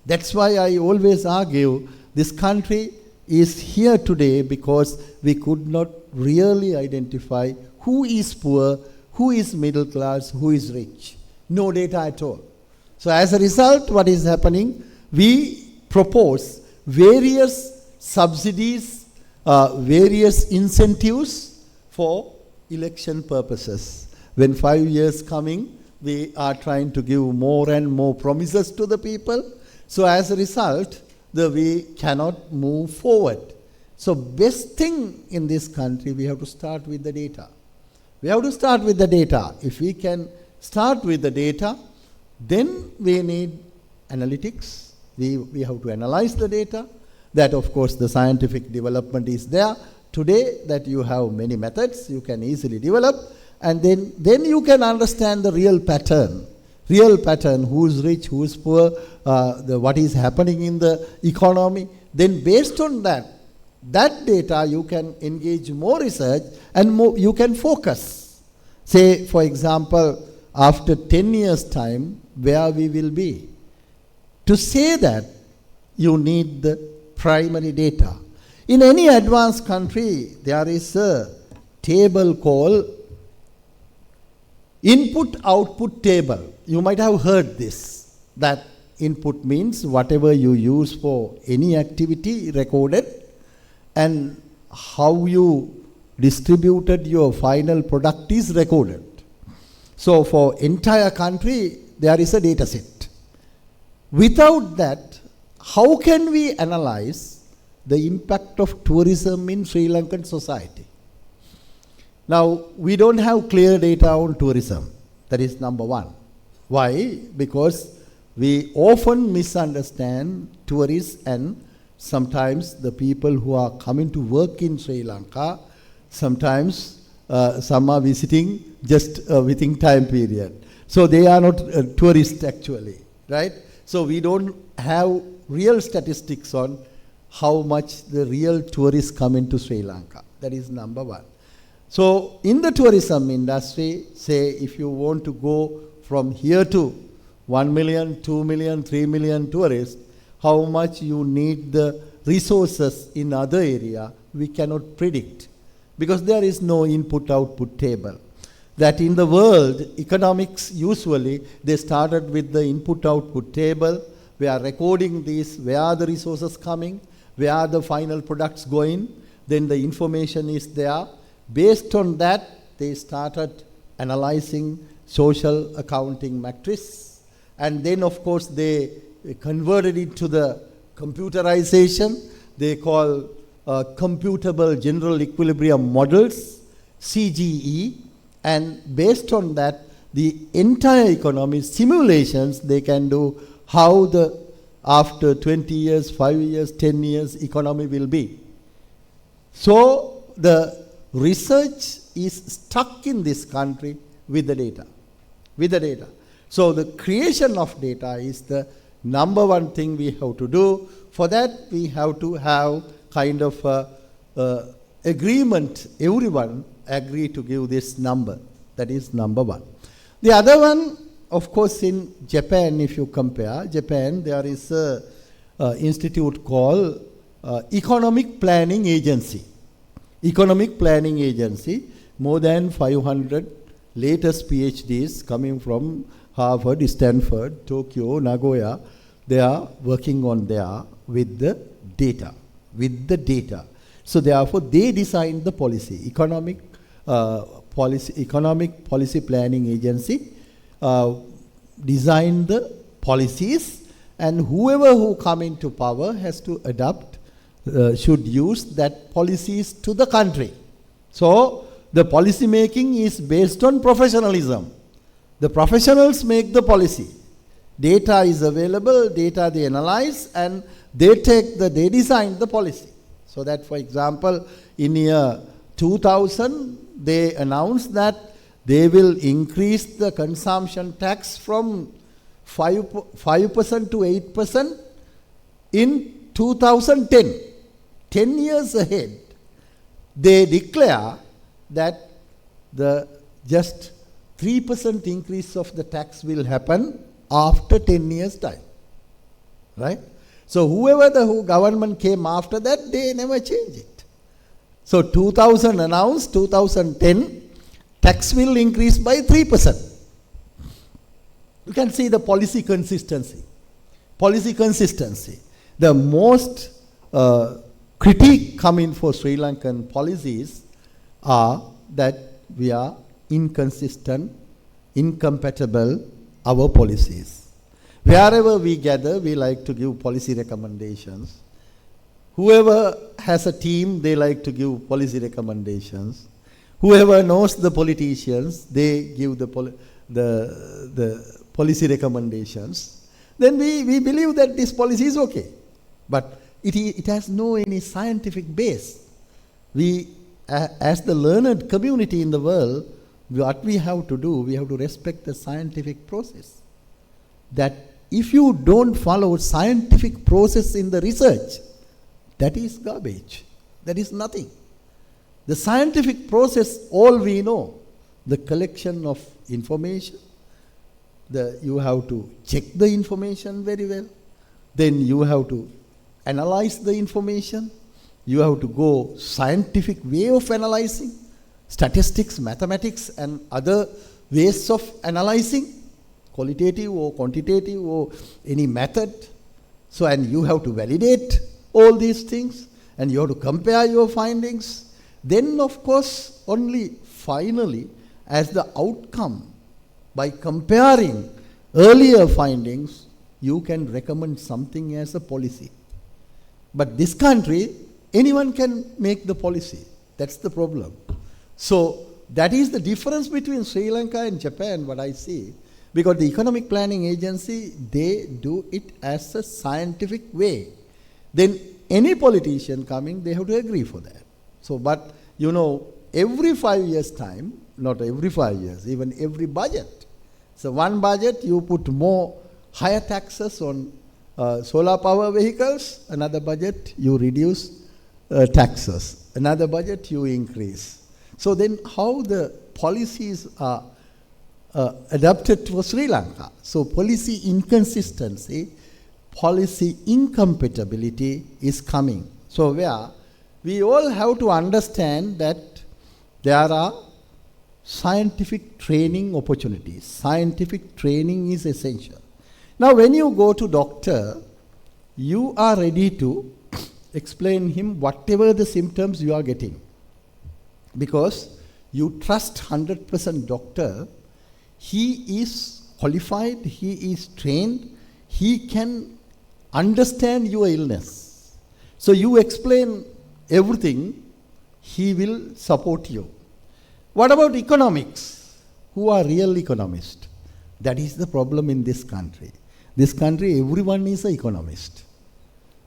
That's why I always argue this country is here today because we could not really identify who is poor, who is middle class, who is rich. No data at all. So as a result, what is happening? We propose various subsidies, various incentives for election purposes. When 5 years coming, we are trying to give more and more promises to the people. So as a result, we cannot move forward. So best thing in this country, we have to start with the data. We have to start with the data. If we can start with the data, then we need analytics. We have to analyze the data. That, of course, the scientific development is there. Today, that you have many methods you can easily develop, and then you can understand the real pattern, who is rich, who is poor, what is happening in the economy. Then based on that data, you can engage more research and you can focus. Say, for example, after 10 years' time, where we will be. To say that, you need the primary data. In any advanced country, there is a table called input-output table. You might have heard this, that input means whatever you use for any activity recorded, and how you distributed your final product is recorded. So for entire country, there is a data set. Without that, how can we analyze the impact of tourism in Sri Lankan society? Now, we don't have clear data on tourism. That is number one. Why? Because we often misunderstand tourists and sometimes the people who are coming to work in Sri Lanka. Sometimes some are visiting just within time period. So they are not tourists actually, right? So we don't have real statistics on how much the real tourists come into Sri Lanka. That is number one. So in the tourism industry, say if you want to go from here to 1 million, 2 million, 3 million tourists, how much you need the resources in other area, we cannot predict. Because there is no input-output table. That in the world, economics usually, they started with the input-output table. We are recording this, where are the resources coming, where are the final products going, then the information is there. Based on that, they started analyzing social accounting matrix. And then, of course, they converted it to the computerization. They call computable general equilibrium models, CGE, and based on that, the entire economy simulations they can do how after 20 years, 5 years, 10 years economy will be. So the research is stuck in this country with the data. So the creation of data is the number one thing we have to do. For that, we have to have kind of agreement. Everyone agree to give this number. That is number one. The other one, of course, in Japan, if you compare, Japan, there is an institute called Economic Planning Agency. Economic Planning Agency, more than 500 latest PhDs coming from Harvard, Stanford, Tokyo, Nagoya, they are working on there with the data. So therefore, they designed the policy. Economic Policy Planning Agency designed the policies, and whoever who come into power has to adopt, should use that policies to the country. So the policy making is based on professionalism. The professionals make the policy. Data is available, data they analyze, and they design the policy. So that, for example, in year 2000, they announced that they will increase the consumption tax from 5% to 8% in 2010. 10 years ahead, they declare that the just 3% increase of the tax will happen after 10 years' time. Right? So whoever the government came after that, they never change it. So 2000 announced, 2010, tax will increase by 3%. You can see the policy consistency. Policy consistency. The most critique coming for Sri Lankan policies are that we are inconsistent, incompatible, our policies. Wherever we gather, we like to give policy recommendations. Whoever has a team, they like to give policy recommendations. Whoever knows the politicians, they give the policy recommendations. Then we believe that this policy is okay. But it has no any scientific base. We, as the learned community in the world, what we have to do, we have to respect the scientific process. That if you don't follow scientific process in the research, that is garbage. That is nothing. The scientific process, all we know, the collection of information, you have to check the information very well. Then you have to analyze the information. You have to go scientific way of analyzing, statistics, mathematics, and other ways of analyzing, qualitative or quantitative or any method. So, and you have to validate all these things, and you have to compare your findings. Then, of course, only finally, as the outcome, by comparing earlier findings, you can recommend something as a policy. But this country, anyone can make the policy. That's the problem. So that is the difference between Sri Lanka and Japan, what I see. Because the Economic Planning Agency, they do it as a scientific way. Then any politician coming, they have to agree for that. So, but you know, every 5 years' time, not every 5 years, even every budget. So one budget, you put more higher taxes on solar power vehicles. Another budget, you reduce taxes. Another budget, you increase. So then how the policies are adapted for Sri Lanka? So policy inconsistency, policy incompatibility is coming. So where we all have to understand that there are scientific training opportunities. Scientific training is essential. Now when you go to doctor, you are ready to explain him whatever the symptoms you are getting. Because you trust 100% doctor, he is qualified, he is trained, he can understand your illness. So you explain everything, he will support you. What about economics? Who are real economists? That is the problem in this country. This country, everyone is an economist.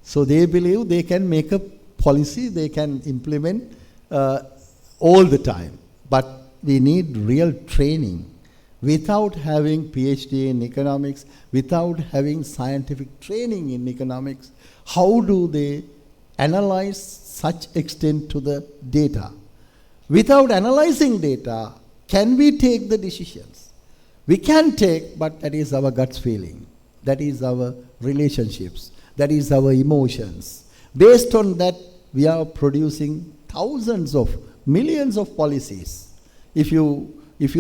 So they believe they can make a policy, they can implement all the time. But we need real training. Without having PhD in economics, without having scientific training in economics, how do they analyze such extent to the data? Without analyzing data, can we take the decisions? We can take, but that is our gut feeling. That is our relationships. That is our emotions. Based on that, we are producing thousands of, millions of policies. If you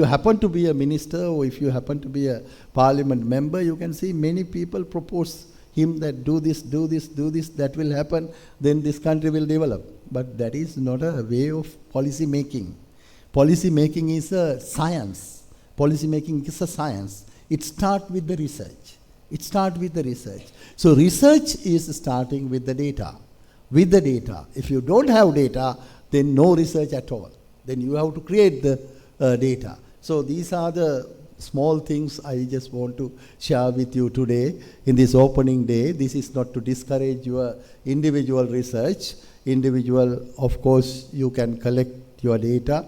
happen to be a minister or if you happen to be a parliament member, you can see many people propose him that do this, that will happen, then this country will develop. But that is not a way of policy making. Policy making is a science. Policy making is a science. It starts with the research. It starts with the research. So research is starting with the data. With the data. If you don't have data, then no research at all. Then you have to create the data. So these are the small things I just want to share with you today in this opening day. This is not to discourage your individual research. Individual, of course, you can collect your data.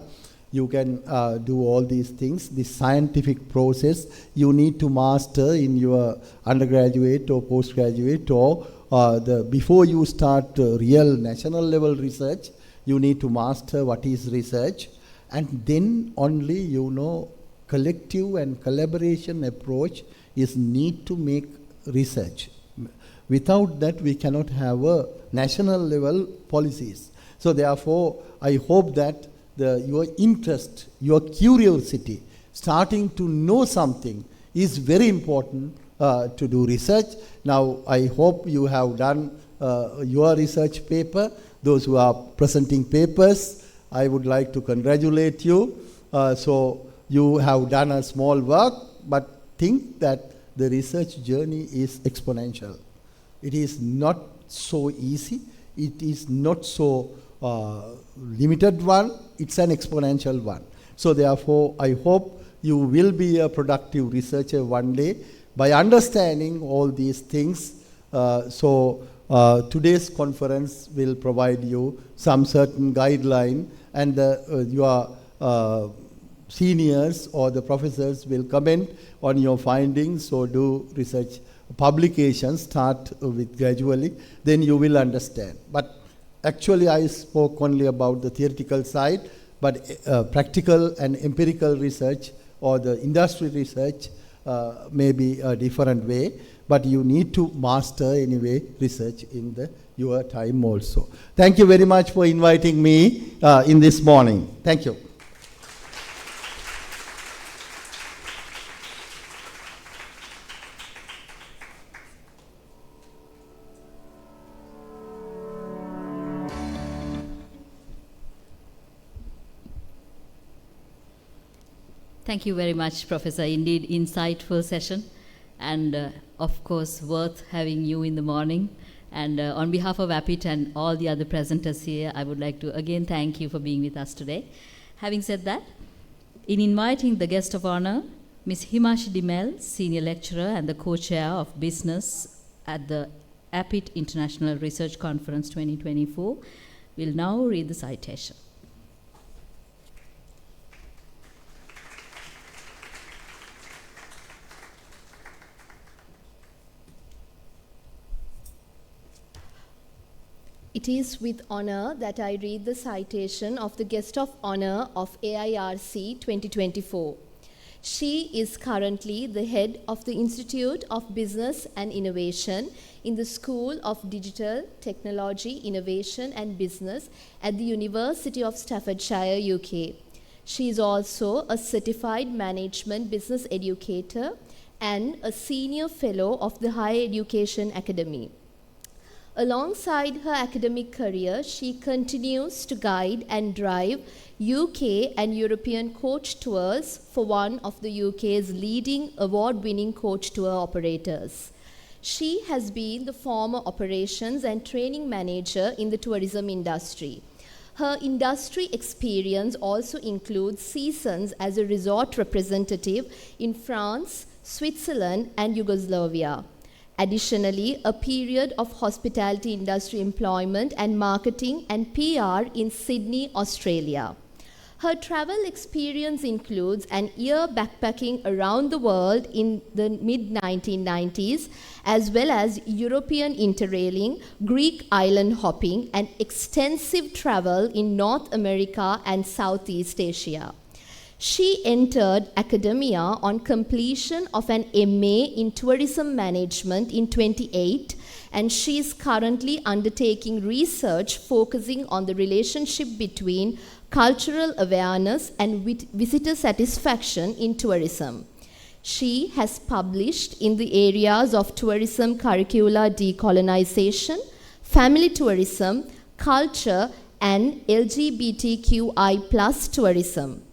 You can do all these things. This scientific process you need to master in your undergraduate or postgraduate or before you start real national level research, you need to master what is research, and then only collective and collaboration approach is need to make research. Without that, we cannot have a national level policies. So therefore, I hope that your interest, your curiosity, starting to know something is very important to do research. Now, I hope you have done your research paper. Those who are presenting papers, I would like to congratulate you. So you have done a small work, but think that the research journey is exponential. It is not so easy. It is not so limited one. It's an exponential one. So therefore, I hope you will be a productive researcher one day by understanding all these things. Today's conference will provide you some certain guideline, and your seniors or the professors will comment on your findings. So do research publications, start with gradually, then you will understand. But actually I spoke only about the theoretical side, but practical and empirical research or the industry research may be a different way, but you need to master anyway research in your time also. Thank you very much for inviting me in this morning. Thank you.
Thank you very much, Professor. Indeed, insightful session, and of course, worth having you in the morning. And on behalf of APIIT and all the other presenters here, I would like to again thank you for being with us today. Having said that, in inviting the guest of honor, Ms. Himashi Dimel, Senior Lecturer and the Co-Chair of Business at the APIIT International Research Conference 2024, will now read the citation.
It is with honor that I read the citation of the guest of honor of AIRC 2024. She is currently the head of the Institute of Business and Innovation in the School of Digital Technology, Innovation and Business at the University of Staffordshire, UK. She is also a certified management business educator and a senior fellow of the Higher Education Academy. Alongside her academic career, she continues to guide and drive UK and European coach tours for one of the UK's leading award-winning coach tour operators. She has been the former operations and training manager in the tourism industry. Her industry experience also includes seasons as a resort representative in France, Switzerland, and Yugoslavia. Additionally, a period of hospitality industry employment and marketing and PR in Sydney, Australia. Her travel experience includes an year backpacking around the world in the mid-1990s, as well as European interrailing, Greek island hopping, and extensive travel in North America and Southeast Asia. She entered academia on completion of an MA in Tourism Management in 2008, and she is currently undertaking research focusing on the relationship between cultural awareness and visitor satisfaction in tourism. She has published in the areas of tourism curricula decolonization, family tourism, culture, and LGBTQI+ tourism.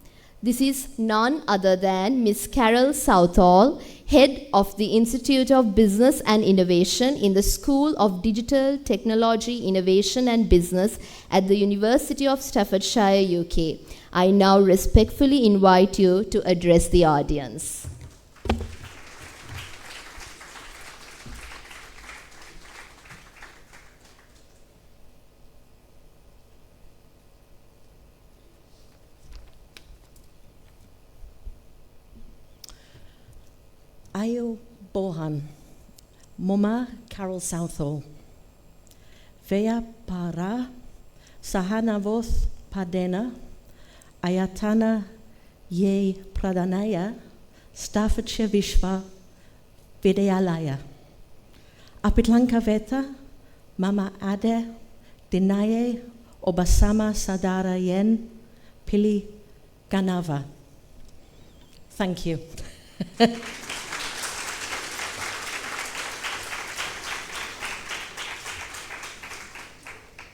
This is none other than Ms. Carol Southall, Head of the Institute of Business and Innovation in the School of Digital Technology, Innovation and Business at the University of Staffordshire, UK. I now respectfully invite you to address the audience.
Ayo Bohan, Moma Carol Southall, Vea Para, Sahanavoth Padena, Ayatana Ye Pradhanaya, Staffordshire Vishwa Vidyalaya, Apitlanka Veta, Mama Ade, Dinaye, Obasama Sadara Yen, Pili Ganava. Thank you.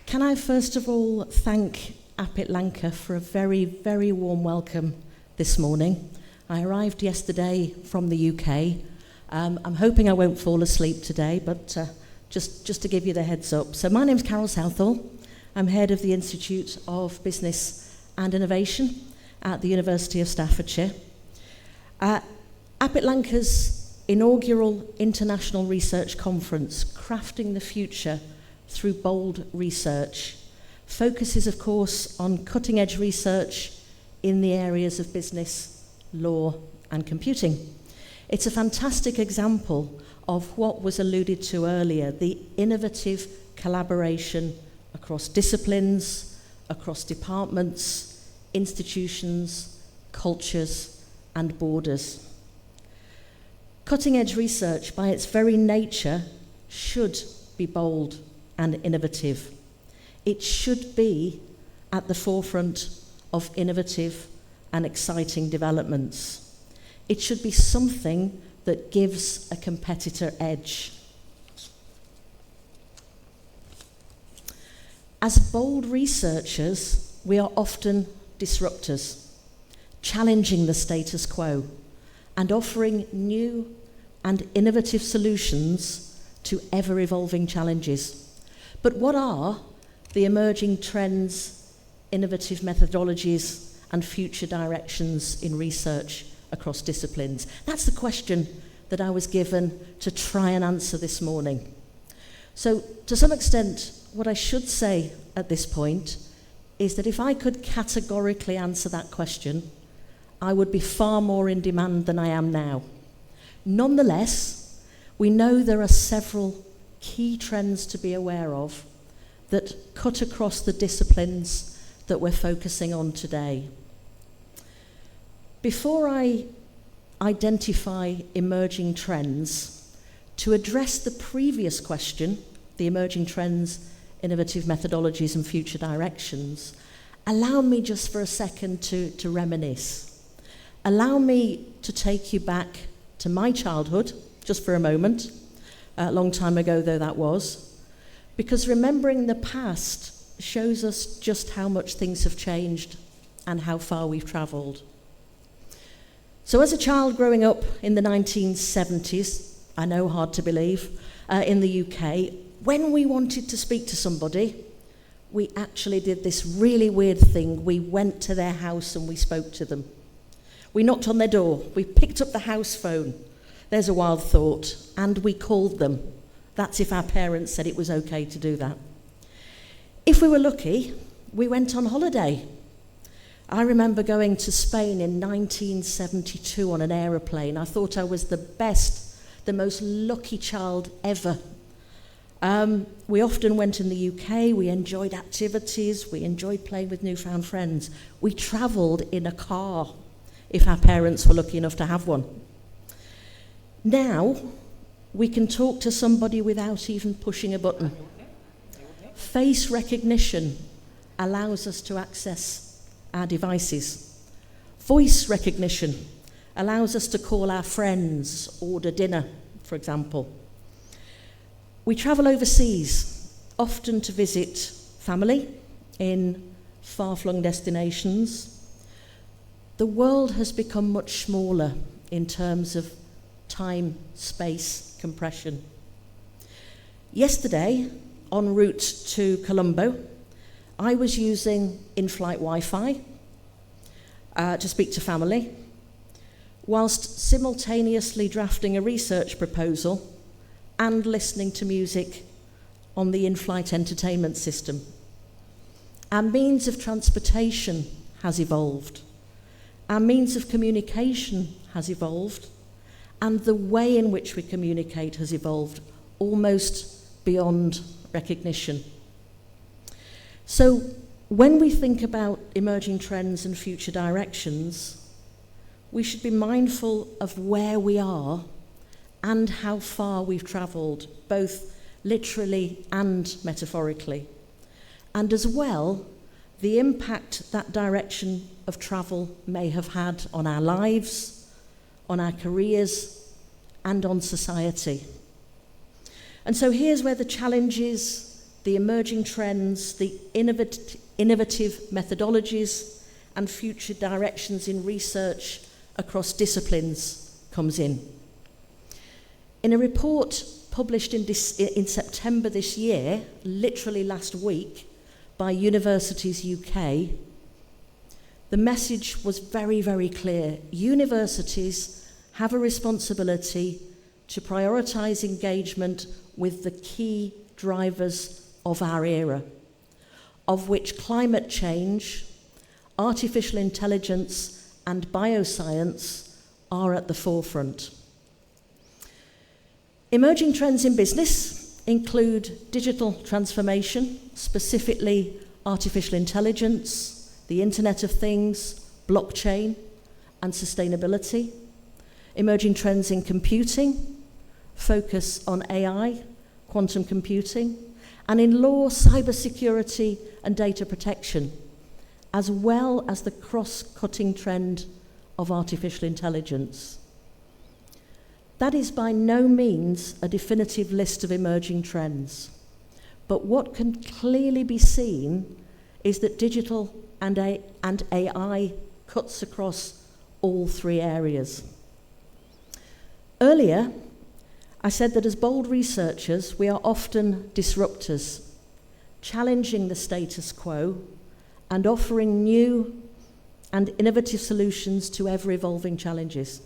Can I first of all thank APIIT Lanka for a very, very warm welcome this morning. I arrived yesterday from the UK. I'm hoping I won't fall asleep today, but just to give you the heads up. So my name's Carol Southall. I'm head of the Institute of Business and Innovation at the University of Staffordshire. APIIT Lanka's inaugural International Research Conference, Crafting the Future Through Bold Research, focuses, of course, on cutting-edge research in the areas of business, law, and computing. It's a fantastic example of what was alluded to earlier, the innovative collaboration across disciplines, across departments, institutions, cultures, and borders. Cutting-edge research, by its very nature, should be bold and innovative. It should be at the forefront of innovative and exciting developments. It should be something that gives a competitor edge. As bold researchers, we are often disruptors, challenging the status quo and offering new and innovative solutions to ever-evolving challenges. But what are the emerging trends, innovative methodologies, and future directions in research across disciplines? That's the question that I was given to try and answer this morning. So, to some extent, what I should say at this point is that if I could categorically answer that question, I would be far more in demand than I am now. Nonetheless, we know there are several key trends to be aware of that cut across the disciplines that we're focusing on today. Before I identify emerging trends, to address the previous question, the emerging trends, innovative methodologies and future directions, allow me just for a second to reminisce. Allow me to take you back to my childhood, just for a moment, a long time ago though that was, because remembering the past shows us just how much things have changed and how far we've travelled. So as a child growing up in the 1970s, I know, hard to believe, in the UK, when we wanted to speak to somebody, we actually did this really weird thing. We went to their house and we spoke to them. We knocked on their door, we picked up the house phone, there's a wild thought, and we called them. That's if our parents said it was okay to do that. If we were lucky, we went on holiday. I remember going to Spain in 1972 on an aeroplane. I thought I was the best, the most lucky child ever. We often went in the UK, we enjoyed activities, we enjoyed playing with newfound friends. We travelled in a car, if our parents were lucky enough to have one. Now, we can talk to somebody without even pushing a button. Face recognition allows us to access our devices. Voice recognition allows us to call our friends, order dinner, for example. We travel overseas, often to visit family in far-flung destinations. The world has become much smaller in terms of time-space compression. Yesterday, en route to Colombo, I was using in-flight Wi-Fi to speak to family, whilst simultaneously drafting a research proposal and listening to music on the in-flight entertainment system. Our means of transportation has evolved. Our means of communication has evolved, and the way in which we communicate has evolved almost beyond recognition. So when we think about emerging trends and future directions, we should be mindful of where we are and how far we've travelled, both literally and metaphorically, and as well, the impact that direction of travel may have had on our lives, on our careers, and on society. And so here's where the challenges, the emerging trends, the innovative methodologies, and future directions in research across disciplines comes in. In a report published in September this year, literally last week, by Universities UK, the message was very, very clear. Universities have a responsibility to prioritise engagement with the key drivers of our era, of which climate change, artificial intelligence, and bioscience are at the forefront. Emerging trends in business include digital transformation, specifically artificial intelligence, the Internet of Things, blockchain, and sustainability. Emerging trends in computing focus on AI, quantum computing, and in law, cybersecurity, and data protection, as well as the cross-cutting trend of artificial intelligence. That is by no means a definitive list of emerging trends, but what can clearly be seen is that digital and AI cuts across all three areas. Earlier, I said that as bold researchers, we are often disruptors, challenging the status quo and offering new and innovative solutions to ever-evolving challenges.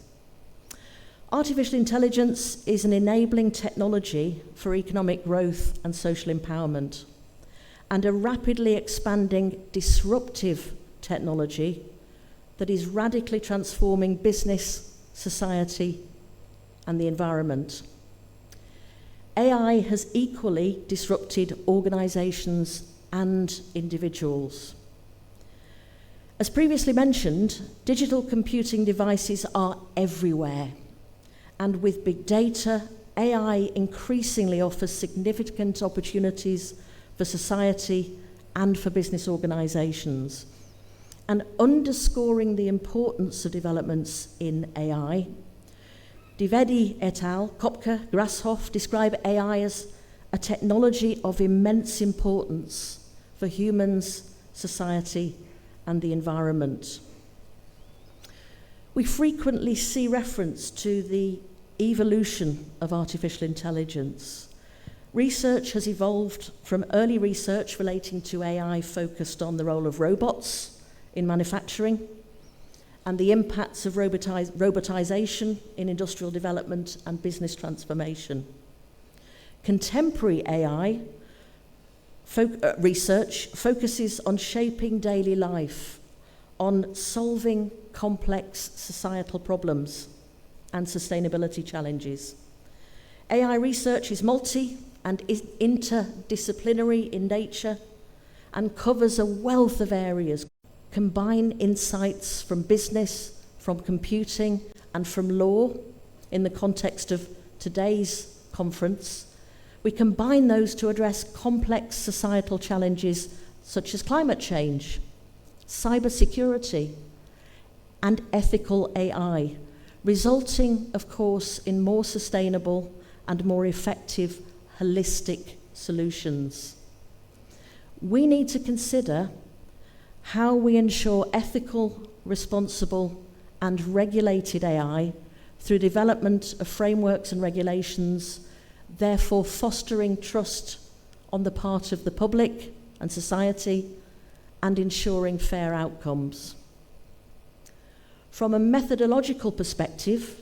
Artificial intelligence is an enabling technology for economic growth and social empowerment, and a rapidly expanding disruptive technology that is radically transforming business, society, and the environment. AI has equally disrupted organisations and individuals. As previously mentioned, digital computing devices are everywhere. And with big data, AI increasingly offers significant opportunities for society and for business organisations. And underscoring the importance of developments in AI, Divedi et al., Kopka, Grasshoff describe AI as a technology of immense importance for humans, society, and the environment. We frequently see reference to the evolution of artificial intelligence. Research has evolved from early research relating to AI focused on the role of robots in manufacturing and the impacts of robotisation in industrial development and business transformation. Contemporary AI research focuses on shaping daily life, on solving complex societal problems and sustainability challenges. AI research is multi and is interdisciplinary in nature and covers a wealth of areas. Combine insights from business, from computing, and from law in the context of today's conference. We combine those to address complex societal challenges such as climate change, cybersecurity, and ethical AI, resulting, of course, in more sustainable and more effective holistic solutions. We need to consider how we ensure ethical responsible, and regulated AI through development of frameworks and regulations, therefore fostering trust on the part of the public and society and ensuring fair outcomes. From a methodological perspective,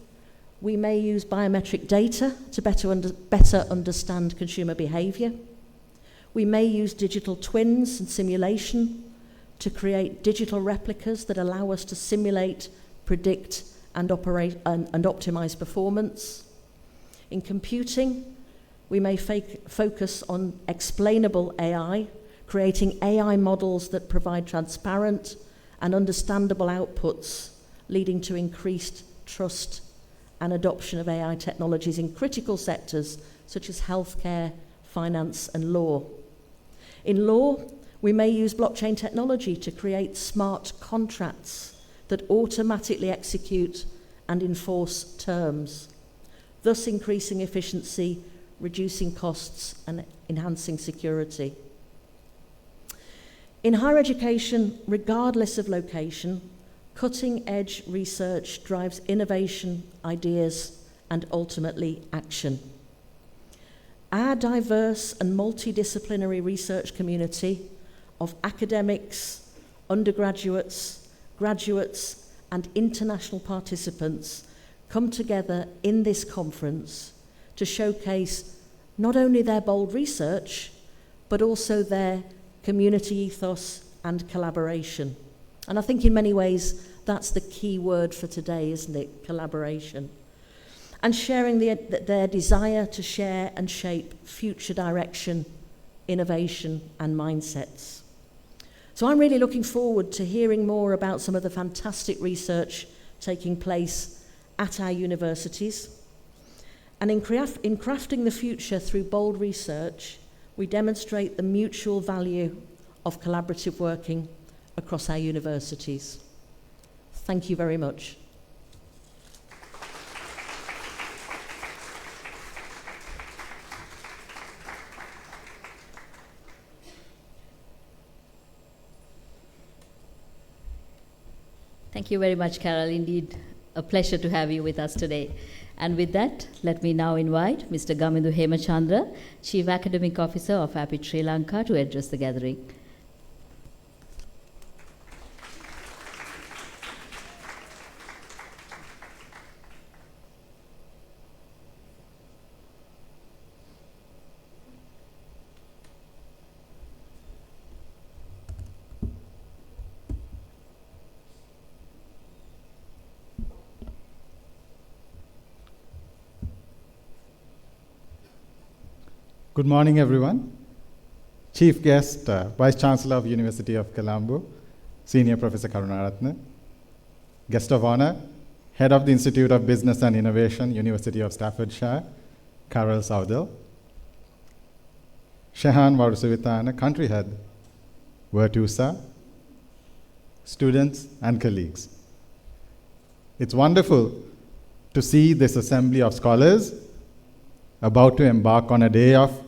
we may use biometric data to better understand consumer behaviour. We may use digital twins and simulation to create digital replicas that allow us to simulate, predict, and optimise performance. In computing, we may focus on explainable AI, creating AI models that provide transparent and understandable outputs, leading to increased trust and adoption of AI technologies in critical sectors such as healthcare, finance, and law. In law, we may use blockchain technology to create smart contracts that automatically execute and enforce terms, thus increasing efficiency, reducing costs, and enhancing security. In higher education, regardless of location, cutting-edge research drives innovation, ideas, and ultimately action. Our diverse and multidisciplinary research community of academics, undergraduates, graduates, and international participants come together in this conference to showcase not only their bold research, but also their community ethos and collaboration. And I think in many ways, that's the key word for today, isn't it? Collaboration. And sharing their desire to share and shape future direction, innovation, and mindsets. So I'm really looking forward to hearing more about some of the fantastic research taking place at our universities. And in crafting the future through bold research, we demonstrate the mutual value of collaborative working across our universities. Thank you very much.
Thank you very much, Carol. Indeed, a pleasure to have you with us today. And with that, let me now invite Mr. Gamindu Hemachandra, Chief Academic Officer of APIIT Sri Lanka, to address the gathering.
Good morning, everyone. Chief guest, Vice Chancellor of University of Colombo, Senior Professor Karunaratne. Guest of honor, Head of the Institute of Business and Innovation, University of Staffordshire, Carol Southall. Shehan Varusavitana, Country Head, Virtusa, students and colleagues. It's wonderful to see this assembly of scholars about to embark on a day of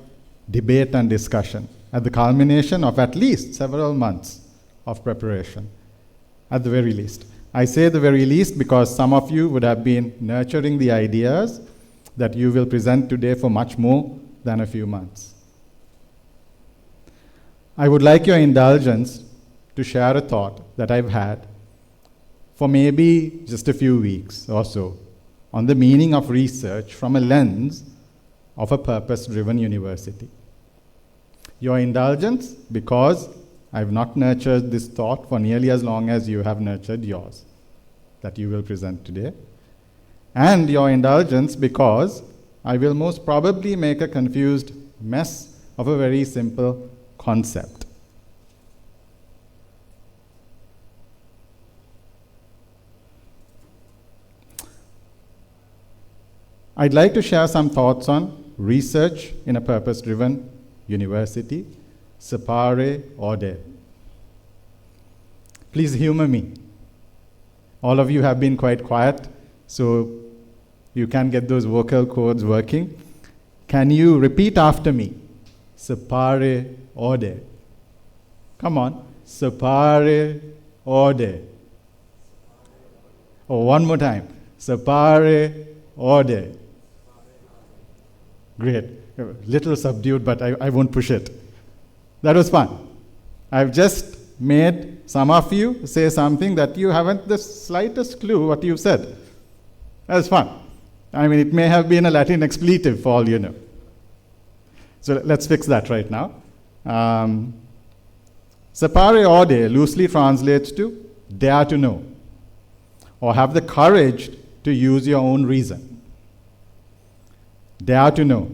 debate and discussion at the culmination of at least several months of preparation, at the very least. I say the very least because some of you would have been nurturing the ideas that you will present today for much more than a few months. I would like your indulgence to share a thought that I've had for maybe just a few weeks or so on the meaning of research from a lens of a purpose-driven university. Your indulgence because I've not nurtured this thought for nearly as long as you have nurtured yours that you will present today. And your indulgence because I will most probably make a confused mess of a very simple concept. I'd like to share some thoughts on research in a purpose-driven university, Separe Ode. Please humor me. All of you have been quite quiet, so you can get those vocal cords working. Can you repeat after me? Separe Ode. Come on. Separe Ode. Or one more time. Sapare ode. Great. A little subdued, but I won't push it. That was fun. I've just made some of you say something that you haven't the slightest clue what you said. That was fun. I mean, it may have been a Latin expletive for all you know. So let's fix that right now. Sapare ode loosely translates to dare to know, or have the courage to use your own reason. Dare to know,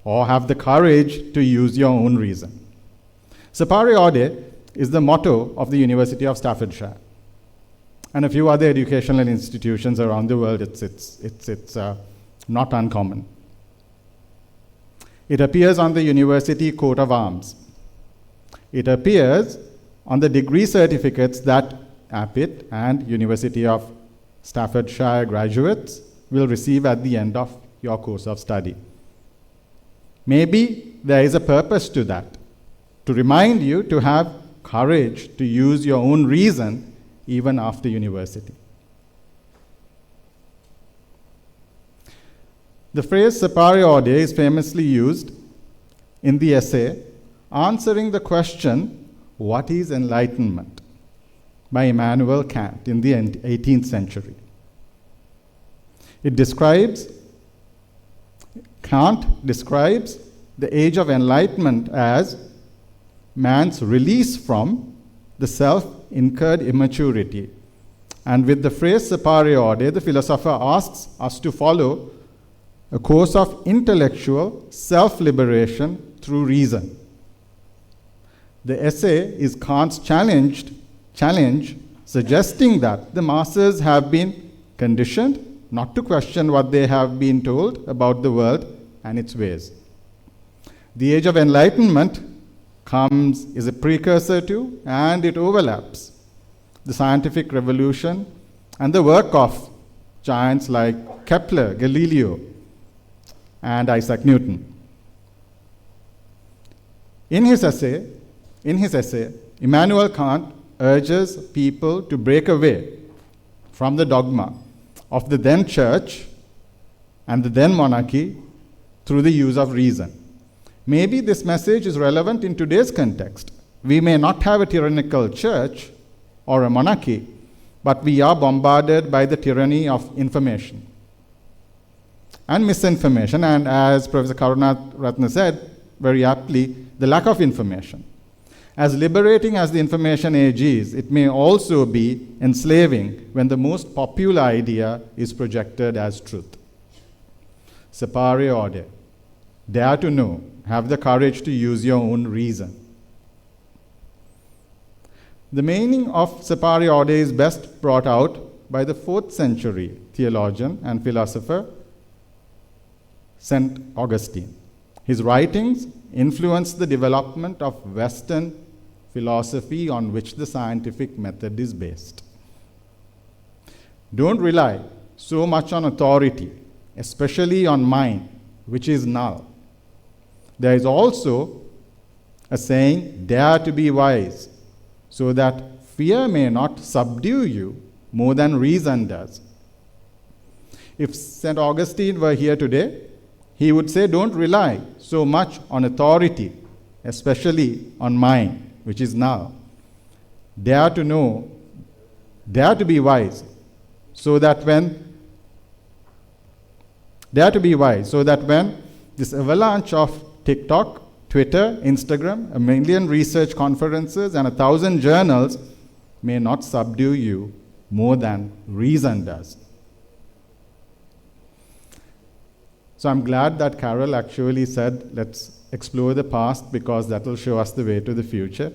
or have the courage to use your own reason. Sapare ode is the motto of the University of Staffordshire and a few other educational institutions around the world. It's not uncommon. It appears on the university coat of arms. It appears on the degree certificates that APIIT and University of Staffordshire graduates will receive at the end of your course of study. Maybe there is a purpose to that, to remind you to have courage to use your own reason even after university. The phrase sapare ode is famously used in the essay answering the question, what is enlightenment? By Immanuel Kant in the 18th century. Kant describes the age of enlightenment as man's release from the self-incurred immaturity. And with the phrase sapare ode, the philosopher asks us to follow a course of intellectual self-liberation through reason. The essay is Kant's challenge, suggesting that the masses have been conditioned not to question what they have been told about the world and its ways. The age of enlightenment is a precursor to, and it overlaps, the scientific revolution and the work of giants like Kepler, Galileo, and Isaac Newton. In his essay, Immanuel Kant urges people to break away from the dogma of the then church and the then monarchy through the use of reason. Maybe this message is relevant in today's context. We may not have a tyrannical church or a monarchy, but we are bombarded by the tyranny of information and misinformation, and as Professor Karunaratne said very aptly, the lack of information. As liberating as the information age is, it may also be enslaving when the most popular idea is projected as truth. Sapare ode, dare to know, have the courage to use your own reason. The meaning of sapare ode is best brought out by the 4th century theologian and philosopher St. Augustine. His writings influenced the development of Western philosophy on which the scientific method is based. Don't rely so much on authority, especially on mine, which is null. There is also a saying, dare to be wise, so that fear may not subdue you more than reason does. If St. Augustine were here today, he would say, don't rely so much on authority, especially on mine, which is now. Dare to know, dare to be wise, so that when this avalanche of TikTok, Twitter, Instagram, 1 million research conferences, and 1,000 journals may not subdue you more than reason does. So I'm glad that Carol actually said, let's explore the past because that will show us the way to the future.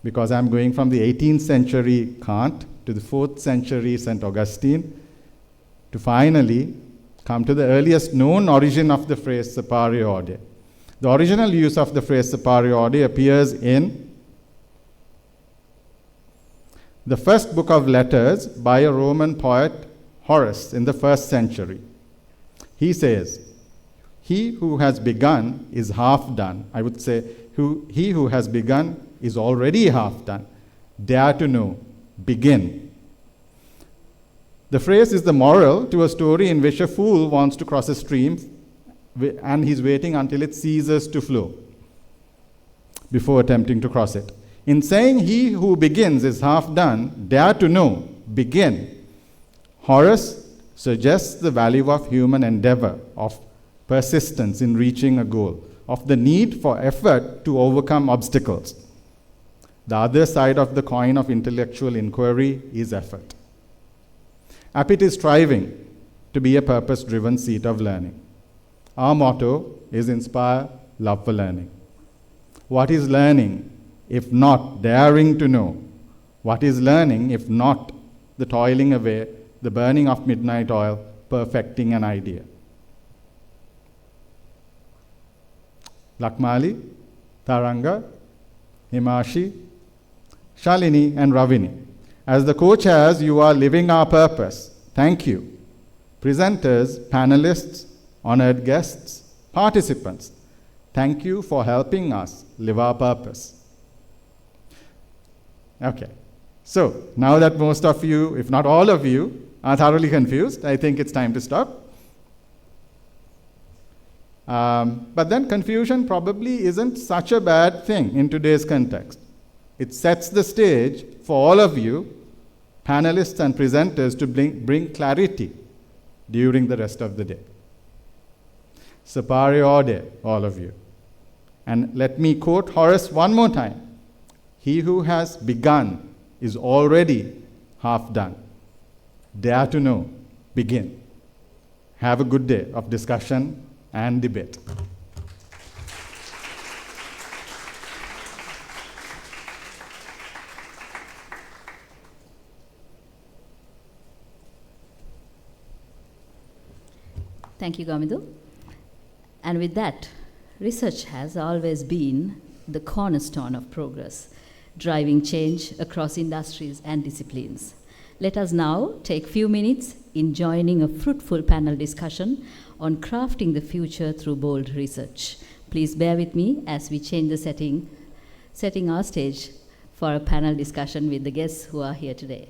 Because I'm going from the 18th century Kant to the 4th century St. Augustine to finally come to the earliest known origin of the phrase sapare ode. The original use of the phrase sapare ode appears in the first book of letters by a Roman poet, Horace, in the 1st century. He says, he who has begun is half done. I would say, he who has begun is already half done. Dare to know, begin. The phrase is the moral to a story in which a fool wants to cross a stream and he's waiting until it ceases to flow before attempting to cross it. In saying he who begins is half done, dare to know, begin, Horace suggests the value of human endeavor, of persistence in reaching a goal, of the need for effort to overcome obstacles. The other side of the coin of intellectual inquiry is effort. APIIT is striving to be a purpose-driven seat of learning. Our motto is inspire love for learning. What is learning if not daring to know? What is learning if not the toiling away, the burning of midnight oil, perfecting an idea? Lakmali, Taranga, Himashi, Shalini, and Ravini. As the co-chairs, you are living our purpose. Thank you. Presenters, panelists, honored guests, participants, thank you for helping us live our purpose. Okay, so now that most of you, if not all of you, are thoroughly confused, I think it's time to stop. But then confusion probably isn't such a bad thing in today's context. It sets the stage for all of you, panelists and presenters, to bring clarity during the rest of the day. Sapare ode, all of you. And let me quote Horace one more time. He who has begun is already half done. Dare to know, begin. Have a good day of discussion and debate.
Thank you, Gamidu. And with that, research has always been the cornerstone of progress, driving change across industries and disciplines. Let us now take a few minutes in joining a fruitful panel discussion on crafting the future through bold research. Please bear with me as we change the setting our stage for a panel discussion with the guests who are here today.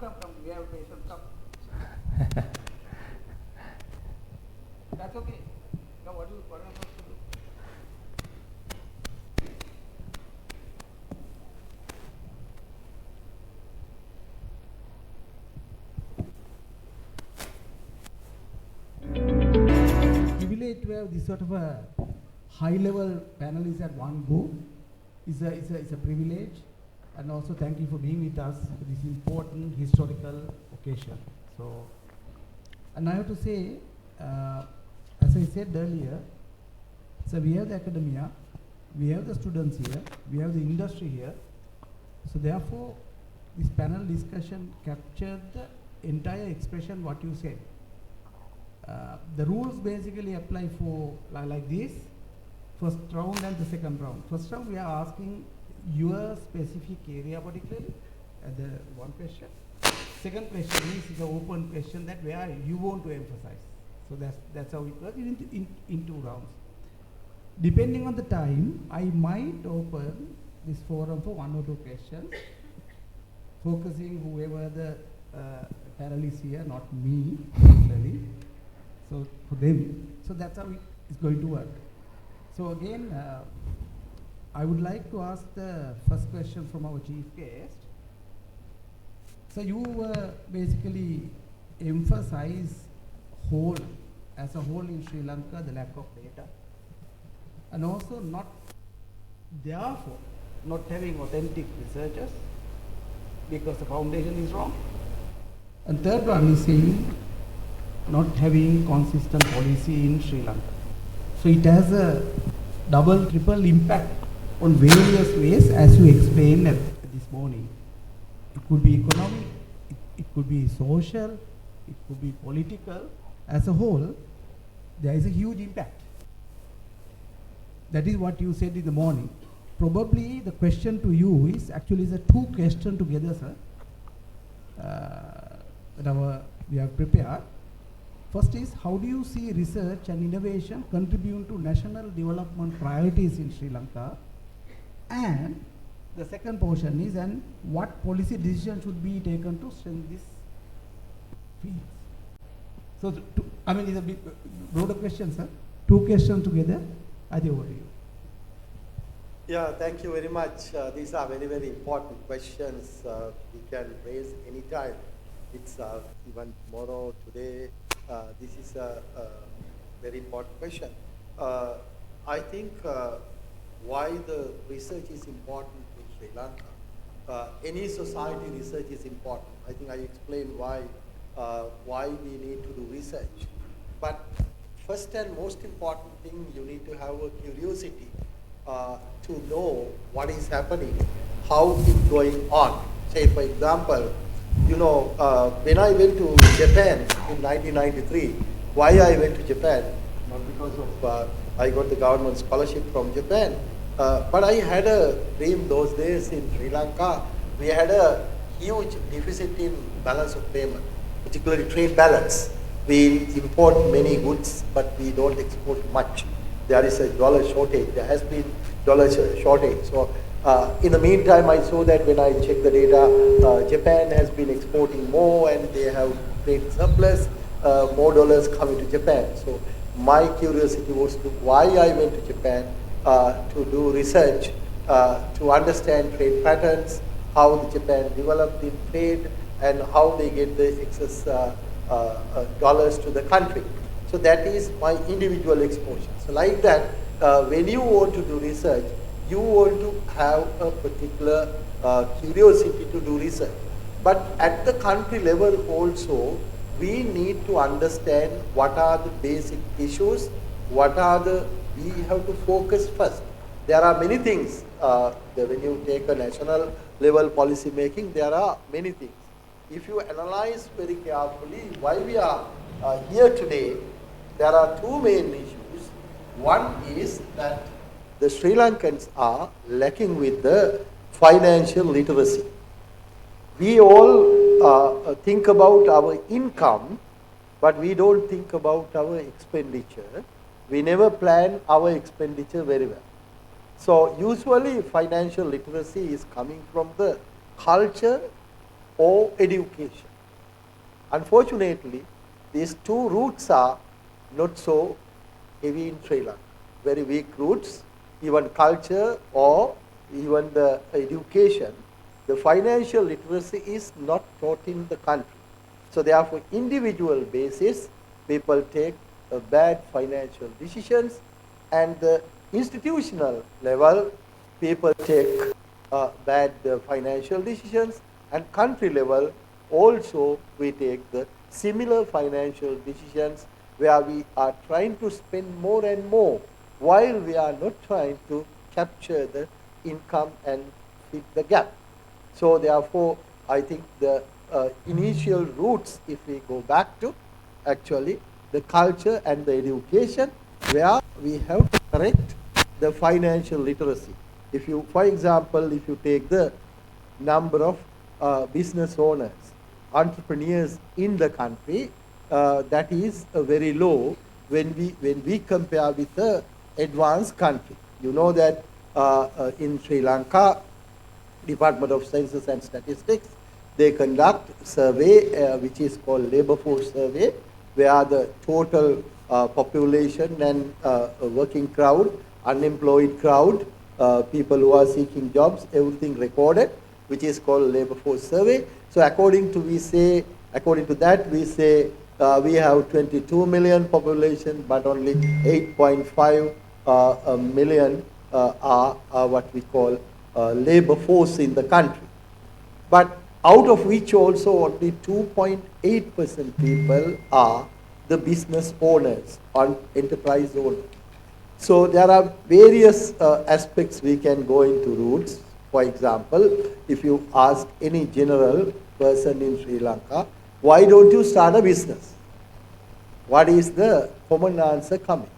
Come. We have patience. Come. That's okay. Now what am I supposed to do? Privilege to have this sort of a high-level panelists at one go is a privilege. And also thank you for being with us for this important historical occasion. So, and I have to say, as I said earlier, so we have the academia, we have the students here, we have the industry here. So therefore, this panel discussion captured the entire expression what you said. The rules basically apply for like this, first round and the second round. First round we are asking your specific area particularly, the one question. Second question is the open question that where you want to emphasize. So that's how it works in 2 rounds. Depending on the time, I might open this forum for 1 or 2 questions, focusing whoever the panelists here, not me particularly. So for them, so that's how it's going to work. So again, I would like to ask the first question from our chief guest. So you basically emphasize as a whole in Sri Lanka, the lack of data, and also therefore not having authentic researchers because the foundation is wrong. And third one is saying not having consistent policy in Sri Lanka. So it has a double, triple impact on various ways, as you explained this morning. It could be economic, it could be social, it could be political. As a whole, there is a huge impact. That is what you said in the morning. Probably the question to you is actually the two questions together, sir, that we have prepared. First is, how do you see research and innovation contributing to national development priorities in Sri Lanka? And the second portion is, and what policy decision should be taken to strengthen this field? So, it's a bit broader question, sir. Two questions together. Adi, over to you.
Yeah, thank you very much. These are very, very important questions we can raise anytime. It's even tomorrow, today. This is a very important question. I think why the research is important in Sri Lanka. Any society research is important. I think I explained why we need to do research. But first and most important thing, you need to have a curiosity to know what is happening, how it's going on. Say, for example, when I went to Japan in 1993, why I went to Japan? Not because of I got the government scholarship from Japan, but I had a dream those days in Sri Lanka. We had a huge deficit in balance of payment, particularly trade balance. We import many goods, but we don't export much. There is a dollar shortage. There has been dollar shortage. So in the meantime, I saw that when I checked the data, Japan has been exporting more and they have trade surplus, more dollars coming to Japan. So my curiosity was to why I went to Japan to do research, to understand trade patterns, how the Japan developed in trade, and how they get the excess dollars to the country. So that is my individual exposure. So like that, when you want to do research, you want to have a particular curiosity to do research. But at the country level also, we need to understand what are the basic issues, we have to focus first. There are many things, when you take a national level policy making, there are many things. If you analyze very carefully why we are here today, there are two main issues. One is that the Sri Lankans are lacking with the financial literacy. We all think about our income, but we don't think about our expenditure. We never plan our expenditure very well. So usually financial literacy is coming from the culture or education. Unfortunately, these two roots are not so heavy in Sri Lanka. Very weak roots, even culture or even the education. The financial literacy is not taught in the country. So therefore, individual basis, people take bad financial decisions, and the institutional level, people take bad financial decisions, and country level also we take the similar financial decisions where we are trying to spend more and more while we are not trying to capture the income and fit the gap. So therefore, I think the initial roots, if we go back to actually the culture and the education, where we have to correct the financial literacy. If you, for example, if you take the number of business owners, entrepreneurs in the country, that is very low when we compare with the advanced country. You know that in Sri Lanka, Department of Census and Statistics, they conduct survey which is called labor force survey, where the total population and working crowd, unemployed crowd, people who are seeking jobs, everything recorded, which is called labor force survey. So according to that we say we have 22 million population, but only 8.5 million are what we call labor force in the country. But out of which also only 2.8% people are the business owners or enterprise owners. So there are various aspects we can go into roots. For example, if you ask any general person in Sri Lanka, why don't you start a business? What is the common answer coming?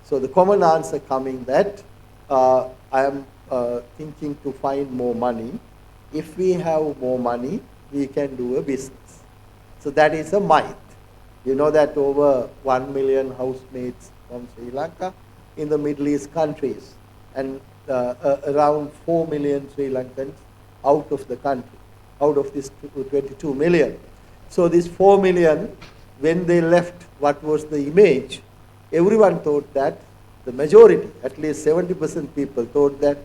So the common answer coming that I am thinking to find more money. If we have more money, we can do a business. So that is a myth. You know that over 1 million housemates from Sri Lanka in the Middle East countries, and around 4 million Sri Lankans out of the country, out of this 22 million. So this 4 million, when they left, what was the image? Everyone thought that, the majority, at least 70% people thought that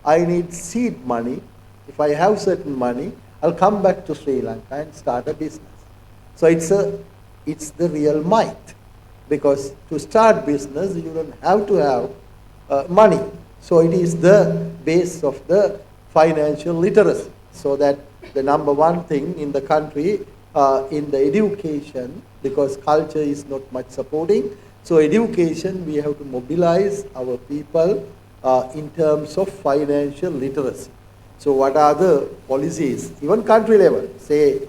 I need seed money. If I have certain money, I'll come back to Sri Lanka and start a business. So it's the real myth, because to start business you don't have to have money. So it is the base of the financial literacy. So that the number one thing in the country, in the education, because culture is not much supporting, so education, we have to mobilize our people in terms of financial literacy. So what are the policies, even country level? Say,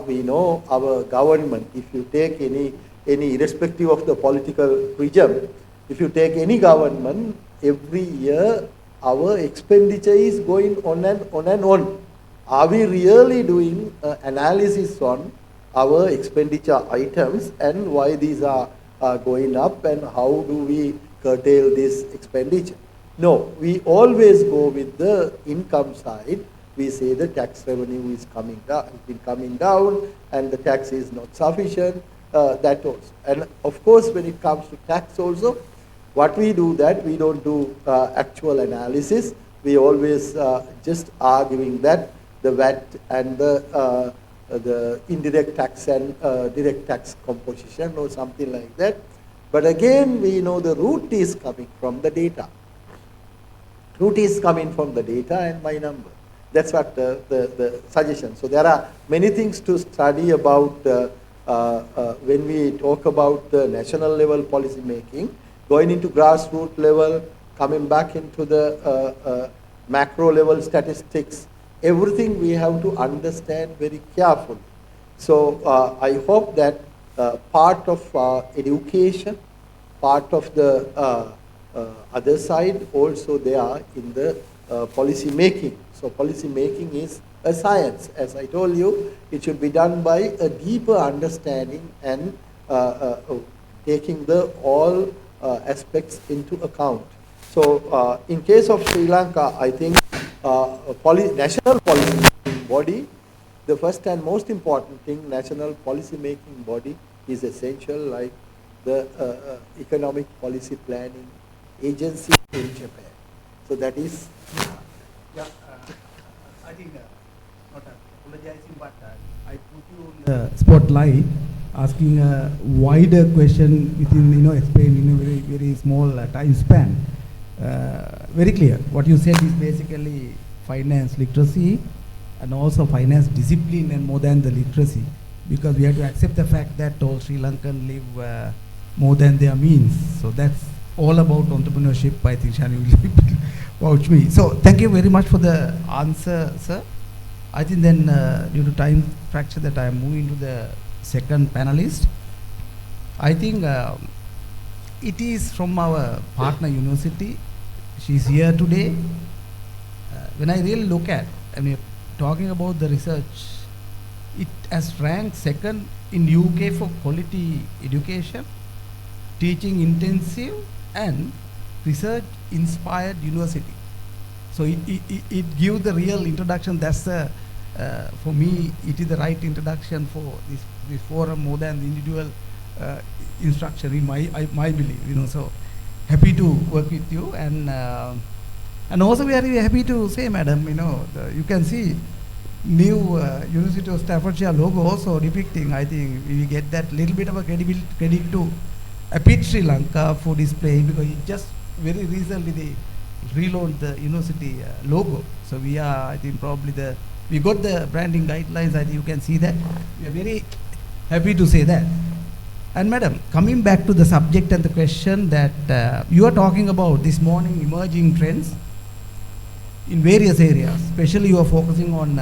we know our government, if you take any irrespective of the political region, if you take any government, every year our expenditure is going on and on. Are we really doing analysis on our expenditure items and why these are going up, and how do we curtail this expenditure? No, we always go with the income side. We say the tax revenue is coming down, and the tax is not sufficient. That also, and of course, when it comes to tax also, what we do that we don't do actual analysis. We always just arguing that the VAT and the indirect tax and direct tax composition or something like that. But again, we know the root is coming from the data. Root is coming from the data and my number. That's what the suggestion. So there are many things to study about when we talk about the national level policy making, going into grassroots level, coming back into the macro level statistics. Everything we have to understand very carefully. So I hope that part of education, part of the other side also they are in the policy making. So policy making is a science. As I told you, it should be done by a deeper understanding and taking the all aspects into account. So in case of Sri Lanka, I think national policy making body, the first and most important thing, national policy making body is essential, like the economic policy planning agency in Japan. So that is.
I think, not apologizing, but I put you on the spotlight, asking a wider question within, explain in a very, very small time span. Very clear. What you said is basically finance literacy and also finance discipline, and more than the literacy, because we have to accept the fact that all Sri Lankans live more than their means. So that's all about entrepreneurship. I think Shani will vouch me. So thank you very much for the answer, sir. I think then due to time fracture that I am moving to the second panelist. I think it is from our partner university. She's here today. When I really look at, and we're talking about the research, it has ranked second in UK for quality education, teaching intensive and research inspired university. So it gives the real introduction. That's for me, it is the right introduction for this forum more than the individual instruction in my belief. So happy to work with you, and also we are very happy to say, madam, you can see new University of Staffordshire logo also depicting. I think we get that little bit of a credit to APIIT Sri Lanka for displaying, because it just very recently they relaunched the university logo. So we are, I think, probably the We got the branding guidelines, I think you can see that. We are very happy to say that. And madam, coming back to the subject and the question that you are talking about this morning, emerging trends in various areas, especially you are focusing on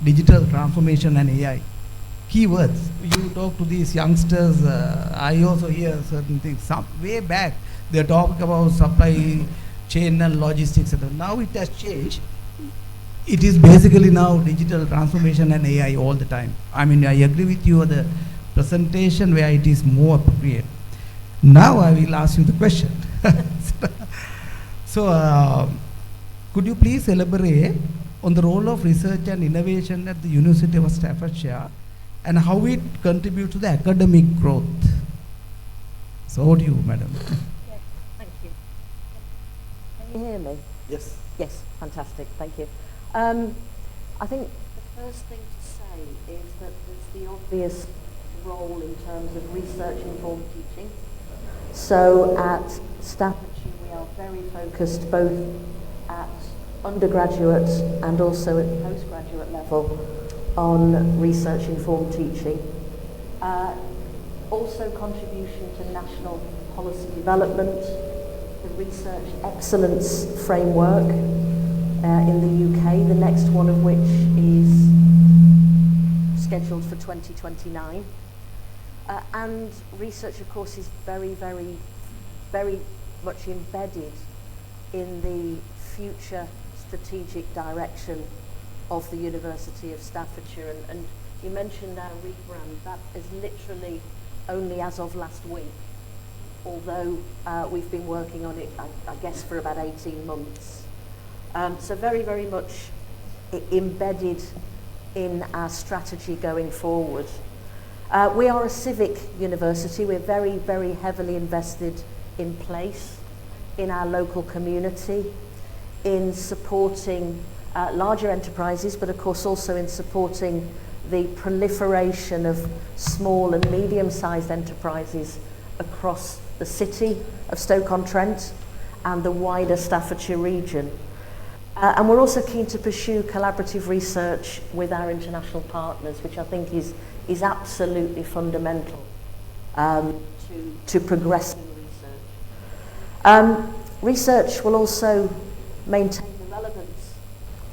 digital transformation and AI. Keywords, you talk to these youngsters, I also hear certain things. Some way back, they're talking about supply chain and logistics. Now it has changed. It is basically now digital transformation and AI all the time. I mean, I agree with you on the presentation where it is more appropriate. Now I will ask you the question. So, could you please elaborate on the role of research and innovation at the University of Staffordshire and how it contributes to the academic growth? So, over to you, madam.
Yes, thank you. Can you hear me?
Yes.
Yes, fantastic, thank you. I think the first thing to say is that there's the obvious role in terms of research-informed teaching. So at Staffordshire we are very focused both at undergraduate and also at the postgraduate level on research-informed teaching. Also contribution to national policy development, the research excellence framework in the UK, the next one of which is scheduled for 2029. And research, of course, is very, very, very much embedded in the future strategic direction of the University of Staffordshire. And you mentioned our rebrand. That is literally only as of last week, although we've been working on it, I guess, for about 18 months. So very, very much embedded in our strategy going forward. We are a civic university. We're very, very heavily invested in place, in our local community, in supporting larger enterprises, but of course also in supporting the proliferation of small and medium-sized enterprises across the city of Stoke-on-Trent and the wider Staffordshire region. And we're also keen to pursue collaborative research with our international partners, which I think is absolutely fundamental to progressing research. Research will also maintain the relevance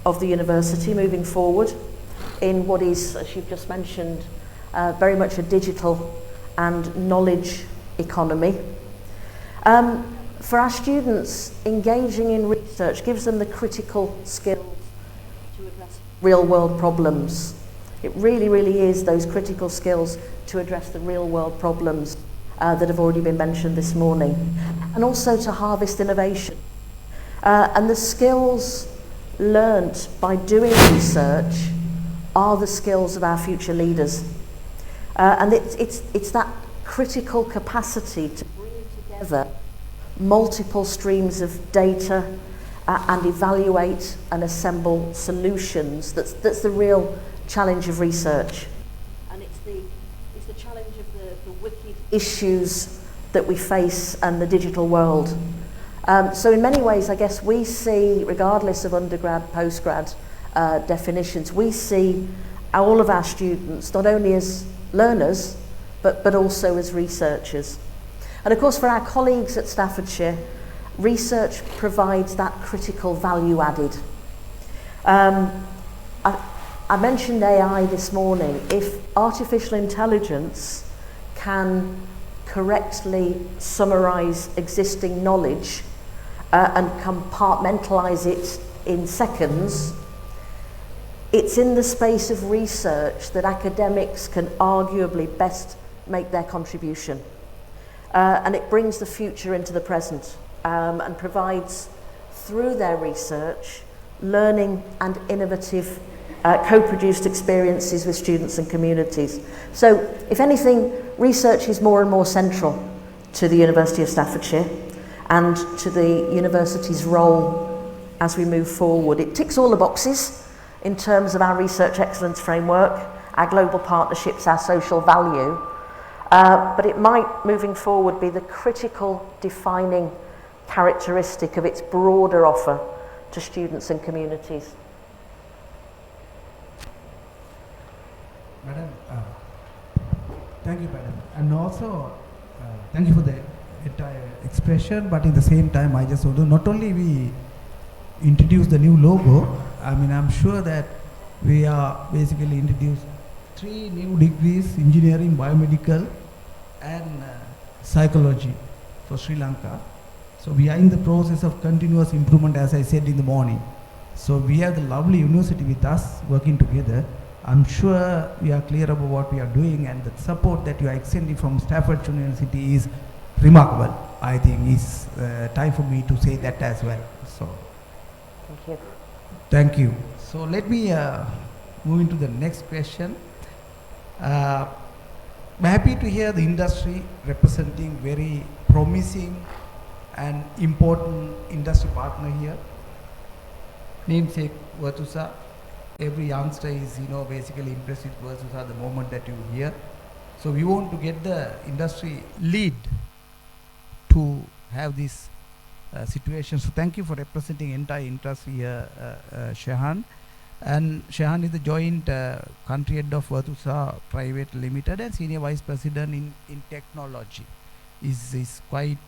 of the university moving forward in what is, as you've just mentioned, very much a digital and knowledge economy. For our students, engaging in research gives them the critical skills to address real-world problems. It really, really is those critical skills to address the real-world problems that have already been mentioned this morning, and also to harvest innovation. And the skills learnt by doing research are the skills of our future leaders. And it's that critical capacity to bring together multiple streams of data and evaluate and assemble solutions that's the real challenge of research. And it's the challenge of the wicked issues that we face and the digital world. So in many ways, I guess we see, regardless of undergrad, postgrad definitions, we see all of our students not only as learners, but also as researchers. And of course, for our colleagues at Staffordshire, research provides that critical value added. I mentioned AI this morning. If artificial intelligence can correctly summarize existing knowledge and compartmentalize it in seconds, it's in the space of research that academics can arguably best make their contribution. And it brings the future into the present and provides, through their research, learning and innovative co-produced experiences with students and communities. So, if anything, research is more and more central to the University of Staffordshire and to the university's role as we move forward. It ticks all the boxes in terms of our research excellence framework, our global partnerships, our social value, but it might, moving forward, be the critical defining characteristic of its broader offer to students and communities.
Madam, thank you, madam. And also, thank you for the entire expression, but in the same time, I just want to, not only we introduce the new logo, I mean, I'm sure that we are basically introduced 3 new degrees, engineering, biomedical, and psychology for Sri Lanka. So we are in the process of continuous improvement, as I said in the morning. So we have the lovely university with us working together. I'm sure we are clear about what we are doing, and the support that you are extending from Staffordshire University is remarkable. I think it's time for me to say that as well. So,
thank you.
Thank you. So let me move into the next question. I'm happy to hear the industry representing very promising and important industry partner here. Namesake Virtusa. Every youngster is, basically impressed with Virtusa the moment that you hear. So we want to get the industry lead to have this situation. So thank you for representing entire industry here, Shehan. And Shehan is the joint country head of Virtusa Private Limited and senior vice president in technology. Is quite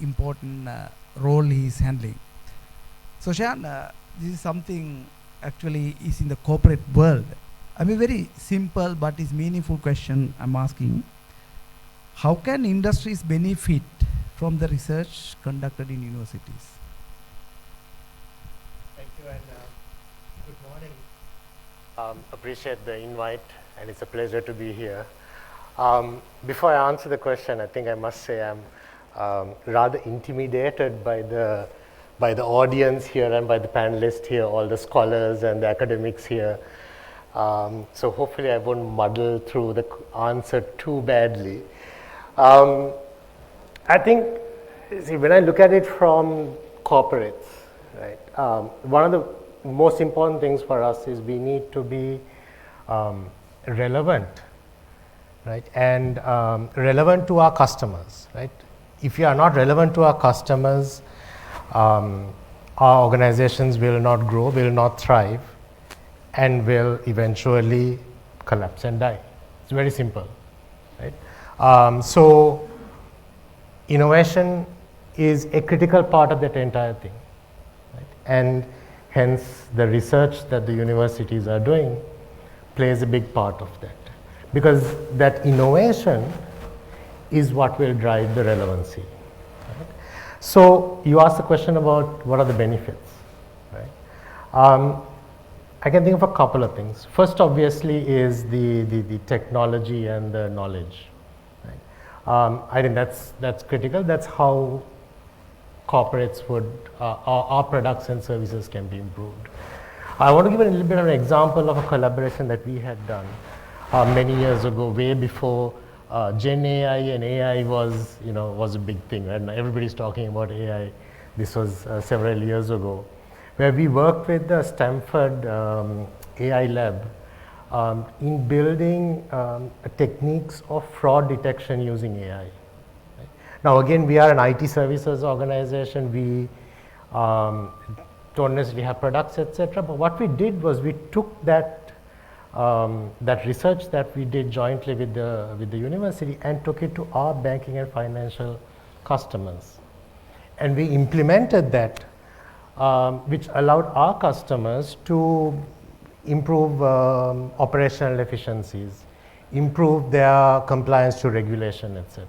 important role he is handling. So Shehan, this is something actually is in the corporate world. I mean, very simple but is meaningful question I'm asking. How can industries benefit from the research conducted in universities?
Thank you, and good morning. Appreciate the invite, and it's a pleasure to be here. Before I answer the question, I think I must say I'm rather intimidated by the audience here and by the panelists here, all the scholars and the academics here. So hopefully I won't muddle through the answer too badly. I think, see, when I look at it from corporates, right, one of the most important things for us is we need to be relevant, right, and relevant to our customers, right. If you are not relevant to our customers, our organizations will not grow, will not thrive, and will eventually collapse and die. It's very simple, right? So innovation is a critical part of that entire thing, right? And hence the research that the universities are doing plays a big part of that, because that innovation is what will drive the relevancy. So you asked the question about what are the benefits, right? I can think of a couple of things. First, obviously, is the technology and the knowledge. Right? I think that's critical. That's how corporates would, our products and services can be improved. I want to give a little bit of an example of a collaboration that we had done many years ago, way before Gen AI and AI was a big thing, right? Now everybody's talking about AI. This was several years ago, where we worked with the Stanford AI lab in building techniques of fraud detection using AI. Right? Now again, we are an IT services organization. We don't necessarily have products, etc. But what we did was we took that research that we did jointly with the university and took it to our banking and financial customers, and we implemented that, which allowed our customers to improve operational efficiencies, improve their compliance to regulation, etc.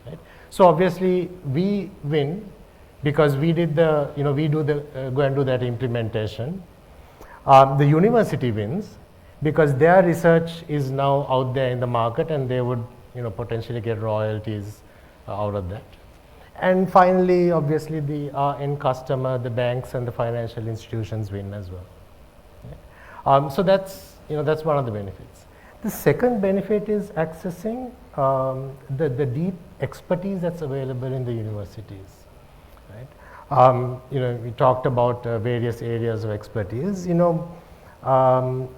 Right? So obviously we win because we did the go and do that implementation. The university wins because their research is now out there in the market, and they would potentially get royalties out of that. And finally, obviously, the end customer, the banks and the financial institutions win as well. Right? So that's one of the benefits. The second benefit is accessing the deep expertise that's available in the universities. Right? We talked about various areas of expertise.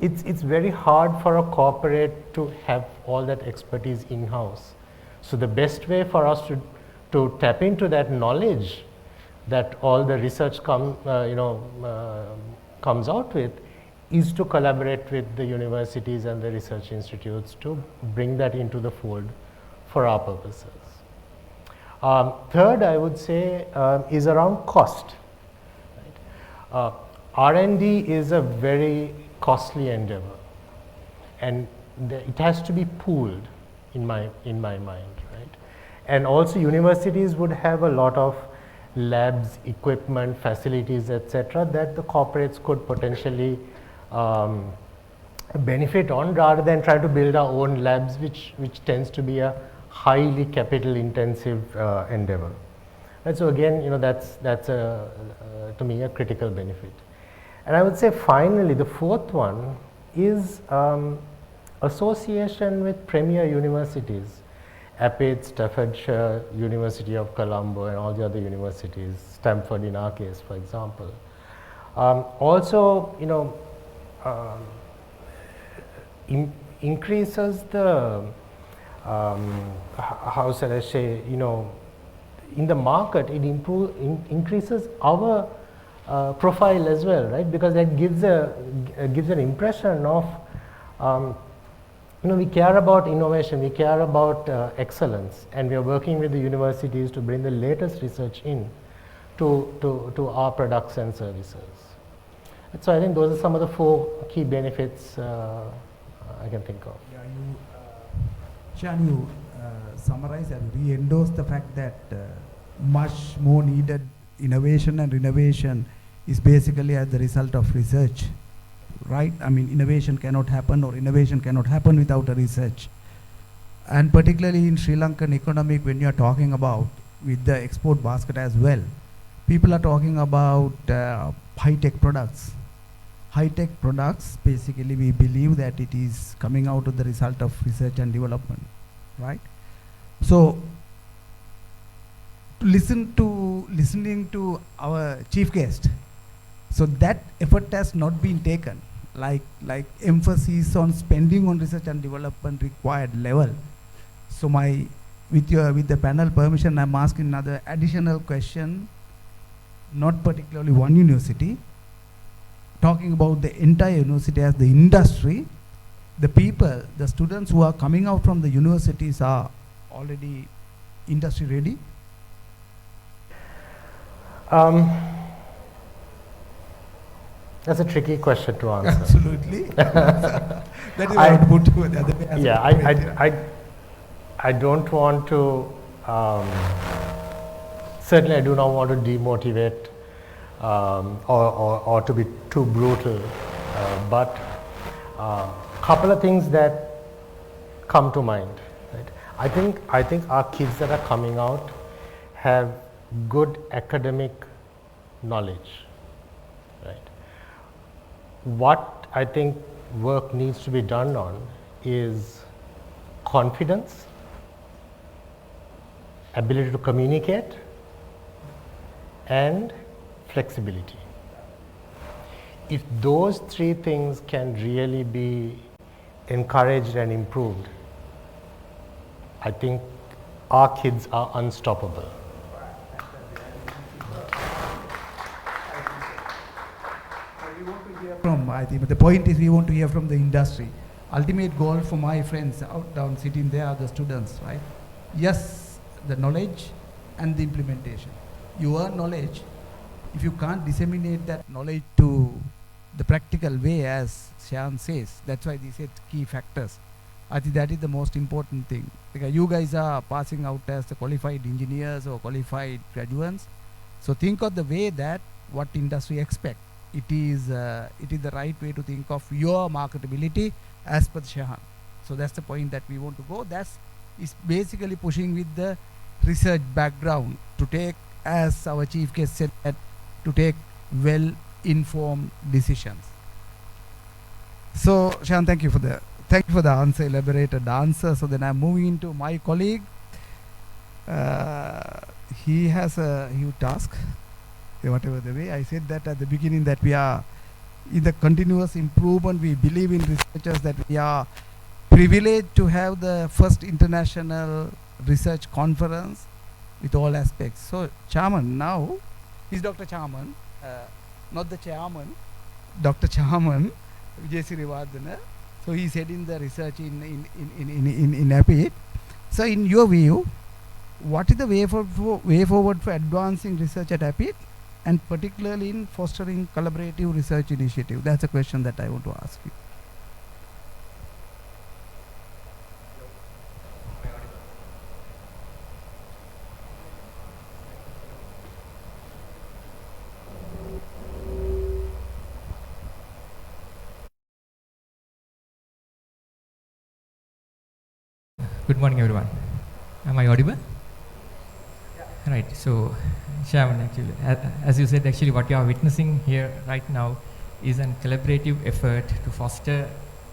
It's very hard for a corporate to have all that expertise in-house. So the best way for us to tap into that knowledge that all the research comes out with is to collaborate with the universities and the research institutes to bring that into the fold for our purposes. Third, I would say, is around cost. Right? R&D is a very costly endeavor, and it has to be pooled in my mind, right? And also universities would have a lot of labs, equipment, facilities, etc., that the corporates could potentially benefit on, rather than try to build our own labs, which tends to be a highly capital intensive endeavor. And so again, you know, that's to me a critical benefit. And I would say finally the fourth one is association with premier universities, APIIT, Staffordshire, University of Colombo, and all the other universities, Stanford in our case, for example. Also, you know, increases the, how shall I say, you know, in the market, it increases our profile as well, right? Because that gives an impression of, you know, we care about innovation, we care about excellence, and we are working with the universities to bring the latest research in to our products and services. And so I think those are some of the 4 key benefits I can think of.
Yeah, Shan, you summarize and re-endorse the fact that much more needed innovation and renovation is basically as the result of research, right? I mean, innovation cannot happen, or innovation cannot happen without a research. And particularly in Sri Lankan economic, when you are talking about with the export basket as well, people are talking about high-tech products. High-tech products, basically we believe that it is coming out of the result of research and development, right? So, listening to our chief guest, so that effort has not been taken, like emphasis on spending on research and development required level. So with the panel permission, I'm asking another additional question, not particularly one university, talking about the entire university as the industry. The people, the students who are coming out from the universities are already industry ready?
That's a tricky question to answer.
Absolutely. That is what I would put to the other way.
Yeah, I don't want to, certainly I do not want to demotivate or to be too brutal, but couple of things that come to mind. Right? I think our kids that are coming out have good academic knowledge. Right? What I think work needs to be done on is confidence, ability to communicate, and flexibility. If those 3 things can really be encouraged and improved, I think our kids are unstoppable.
I think the point is we want to hear from the industry. Ultimate goal for my friends out down sitting there are the students, right? Yes, the knowledge and the implementation. You earn knowledge. If you can't disseminate that knowledge to the practical way, as Shyam says, that's why they said key factors. I think that is the most important thing. Because you guys are passing out as the qualified engineers or qualified graduates. So think of the way that what industry expect. It is the right way to think of your marketability as per Shahan. So that's the point that we want to go. That's is basically pushing with the research background to take, as our chief guest said, that to take well-informed decisions. So Shahan, thank you for the answer, elaborated answer. So then I'm moving into my colleague. He has a huge task. Whatever the way, I said that at the beginning that we are in the continuous improvement. We believe in researchers that we are privileged to have the first international research conference with all aspects. So Chairman now, he's Dr. Chairman, not the chairman, Dr. Chairman. Vijay Srivardhana. So he's heading the research in APIIT. So in your view, what is the way forward for advancing research at APIIT, and particularly in fostering collaborative research initiative? That's a question that I want to ask you.
Good morning, everyone. Am I audible? Right. So, Shaman, actually, as you said, actually, what you are witnessing here right now is a collaborative effort to foster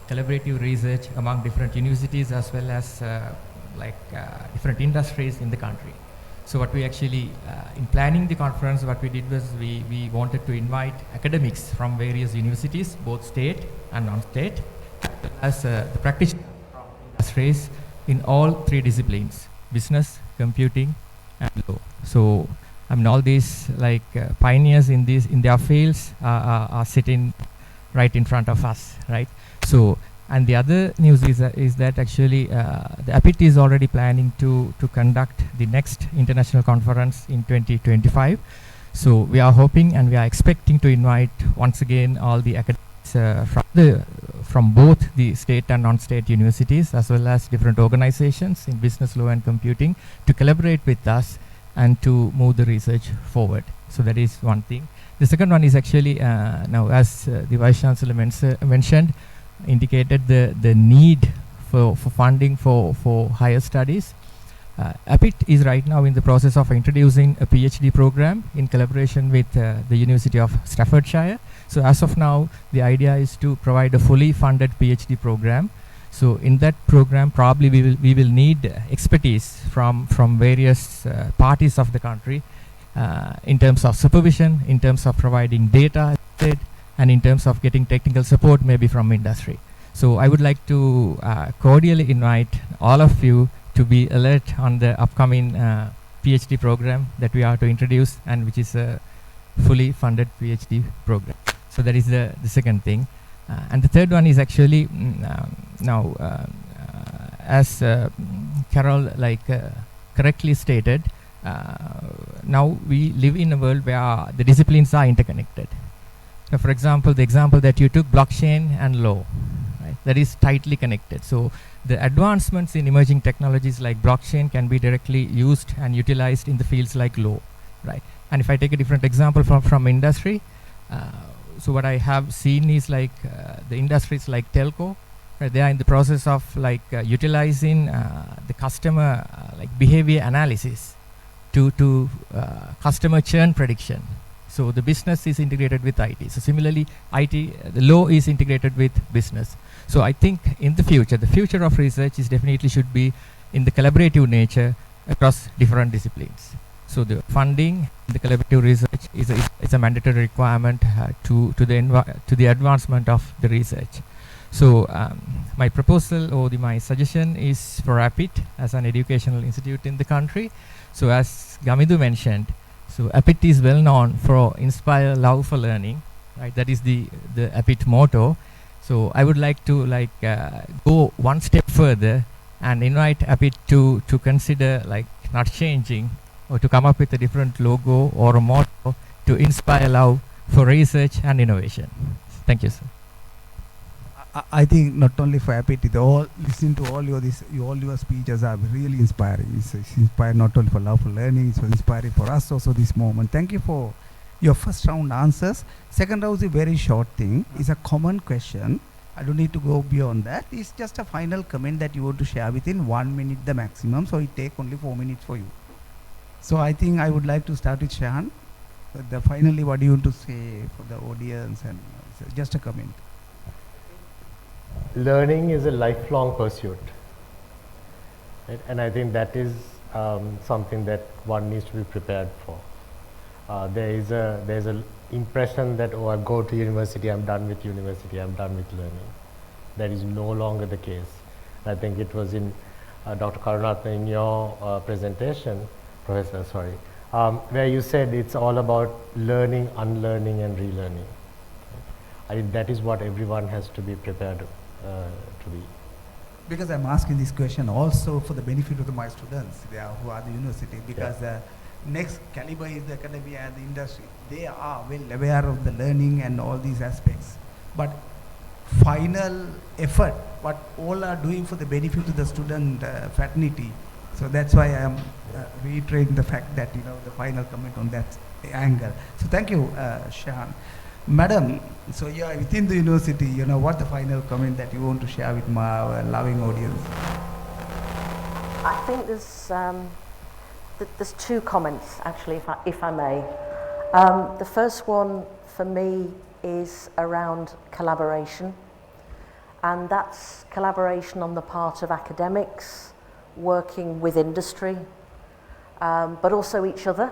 collaborative research among different universities as well as different industries in the country. So, what we actually, in planning the conference, what we did was we wanted to invite academics from various universities, both state and non-state, as the practitioners from industries in all three disciplines: business, computing, and law. So, I mean, all these pioneers in their fields are sitting right in front of us, right? So, and the other news is that actually the APIIT is already planning to conduct the next international conference in 2025. So, we are hoping and we are expecting to invite once again all the academics from both the state and non-state universities as well as different organizations in business, law and computing to collaborate with us and to move the research forward. So that is one thing. The second one is actually now, as the Vice Chancellor mentioned, indicated the need for funding for higher studies. APIIT is right now in the process of introducing a PhD program in collaboration with the University of Staffordshire. So as of now, the idea is to provide a fully funded PhD program. So in that program, probably we will need expertise from various parties of the country in terms of supervision, in terms of providing data, and in terms of getting technical support maybe from industry. So I would like to cordially invite all of you to be alert on the upcoming PhD program that we are to introduce, and which is a fully funded PhD program. So that is the second thing. And the third one is actually now, as Carol correctly stated, now we live in a world where the disciplines are interconnected. Now, for example, the example that you took, blockchain and law, right? That is tightly connected. So the advancements in emerging technologies like blockchain can be directly used and utilized in the fields like law, right? And if I take a different example from industry, so what I have seen is the industries like telco, they are in the process of utilizing the customer behavior analysis to customer churn prediction. So the business is integrated with IT. So similarly, the law is integrated with business. So I think in the future of research is definitely should be in the collaborative nature across different disciplines. So the funding, the collaborative research is a mandatory requirement to the advancement of the research. So my proposal or my suggestion is for APIIT as an educational institute in the country. So as Gamidu mentioned, so APIIT is well known for inspire love for learning, right? That is the APIIT motto. So I would like to go one step further and invite APIIT to consider not changing or to come up with a different logo or a motto to inspire love for research and innovation. Thank you, sir.
I think not only for APIIT, listening to all your speeches are really inspiring. It's inspiring not only for love for learning, it's inspiring for us also this moment. Thank you for your first round answers. Second round is a very short thing. It's a common question. I don't need to go beyond that. It's just a final comment that you want to share within 1 minute the maximum. So it take only 4 minutes for you. So I think I would like to start with Shahan. Finally, what do you want to say for the audience, and just a comment?
Learning is a lifelong pursuit, right? And I think that is something that one needs to be prepared for. There's a impression that, oh, I go to university, I'm done with university, I'm done with learning. That is no longer the case. I think it was in Dr. Karunaratne, in your presentation, Professor, sorry, where you said it's all about learning, unlearning and relearning. that is what everyone has to be prepared to be.
Because I'm asking this question also for the benefit of my students who are the university, because the next caliber is the academia and the industry. They are well aware of the learning and all these aspects. But final effort, what all are doing for the benefit of the student fraternity. So that's why I am reiterating the fact that, the final comment on that angle. So thank you, Shan. Madam, so you are within the university, what the final comment that you want to share with my loving audience?
I think there's two comments, actually, if I may. The first one for me is around collaboration, and that's collaboration on the part of academics, working with industry, but also each other,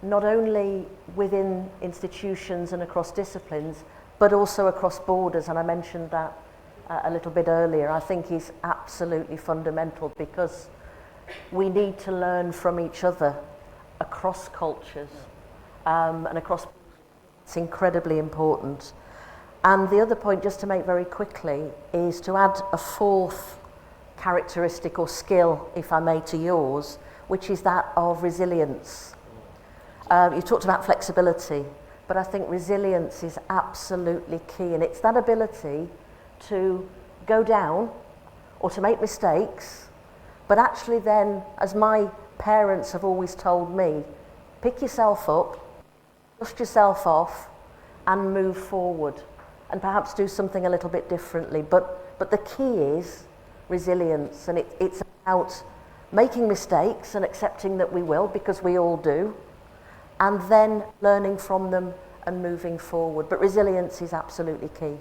not only within institutions and across disciplines, but also across borders, and I mentioned that a little bit earlier. I think is absolutely fundamental, because we need to learn from each other across cultures and across. It's incredibly important. And the other point, just to make very quickly, is to add a fourth characteristic or skill, if I may, to yours, which is that of resilience. You talked about flexibility, but I think resilience is absolutely key, and it's that ability to go down or to make mistakes, but actually then, as my parents have always told me, pick yourself up, dust yourself off, and move forward, and perhaps do something a little bit differently. But the key is resilience, and it's about making mistakes and accepting that we will, because we all do, and then learning from them and moving forward. But resilience is absolutely key.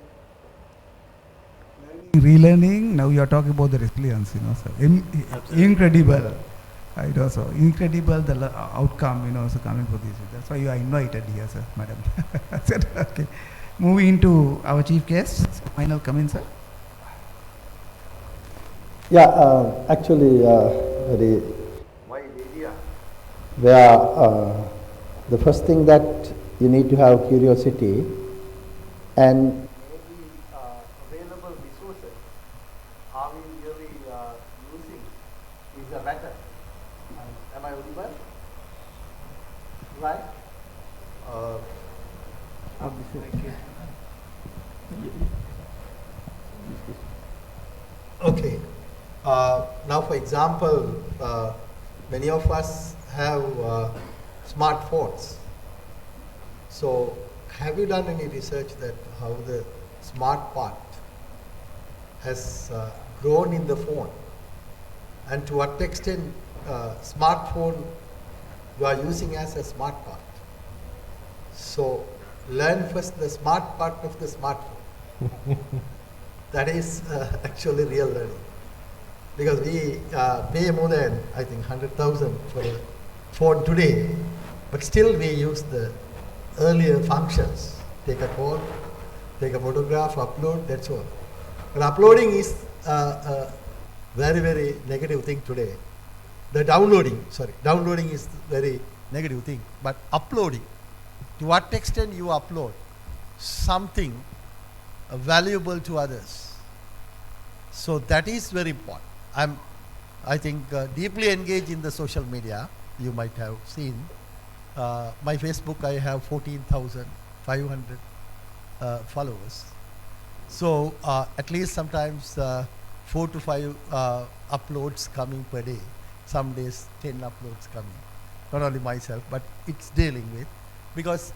Relearning, now you are talking about the resilience, so incredible. So incredible the outcome, so coming for this. That's why you are invited here, sir, madam. Okay. Moving into our chief guest, final comment, sir.
Yeah, actually, very wide area where the first thing that you need to have curiosity and maybe available resources. Are we really using is a matter? Am I audible? Right? Okay. Now, for example, many of us have smartphones. So, have you done any research that how the smart part has grown in the phone, and to what extent smartphone you are using as a smart part? So, learn first the smart part of the smartphone. That is actually real learning, because we pay more than, I think, 100,000 for a phone today, but still we use the earlier functions. Take a call, take a photograph, upload, that's all. But uploading is a very, very negative thing today. The downloading is very negative thing, but uploading, to what extent you upload something valuable to others. So that is very important. I think deeply engaged in the social media. You might have seen my Facebook. I have 14,500 followers. So at least sometimes 4 to 5 uploads coming per day. Some days 10 uploads coming. Not only myself, but it's dealing with, because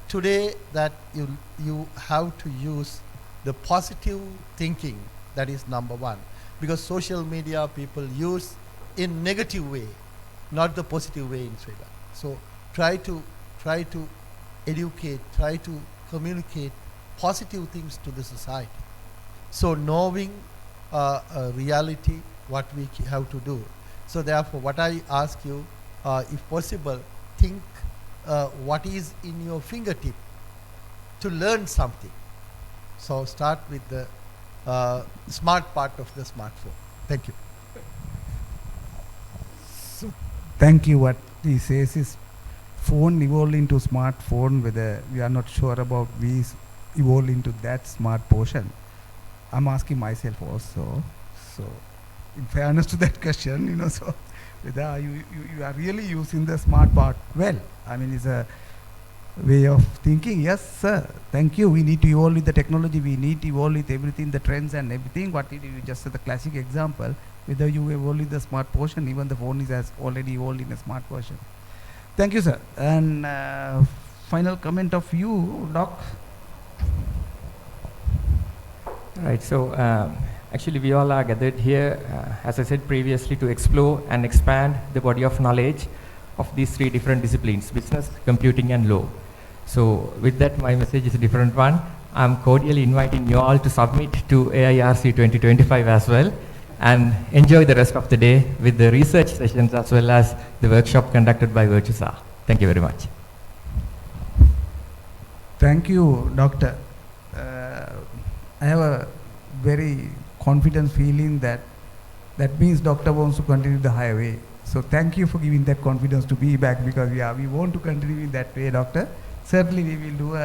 today that you have to use the positive thinking. That is number one, because social media people use in negative way, not the positive way in Sri Lanka. So try to educate, try to communicate positive things to the society. So knowing reality, what we have to do. So therefore, what I ask you, if possible, think what is in your fingertip to learn something. So start with the smart part of the smartphone. Thank you.
So, thank you. What he says is phone evolved into smartphone, whether we are not sure about we evolve into that smart portion? I'm asking myself also. So, in fairness to that question, you know, so whether you are really using the smart part well. I mean, it's a way of thinking. Yes, sir. Thank you. We need to evolve with the technology. We need to evolve with everything, the trends and everything. What did you just said the classic example? Whether you evolve with the smart portion, even the phone is has already evolved in a smart version. Thank you, sir. And final comment of you, Doc.
Right. So actually, we all are gathered here, as I said previously, to explore and expand the body of knowledge of these three different disciplines: business, computing, and law. So with that, my message is a different one. I'm cordially inviting you all to submit to AIRC 2025 as well, and enjoy the rest of the day with the research sessions as well as the workshop conducted by Virtusa. Thank you very much.
Thank you, Doctor. I have a very confident feeling that means Doctor wants to continue the highway. So thank you for giving that confidence to be back, because we want to continue in that way, Doctor. Certainly we will do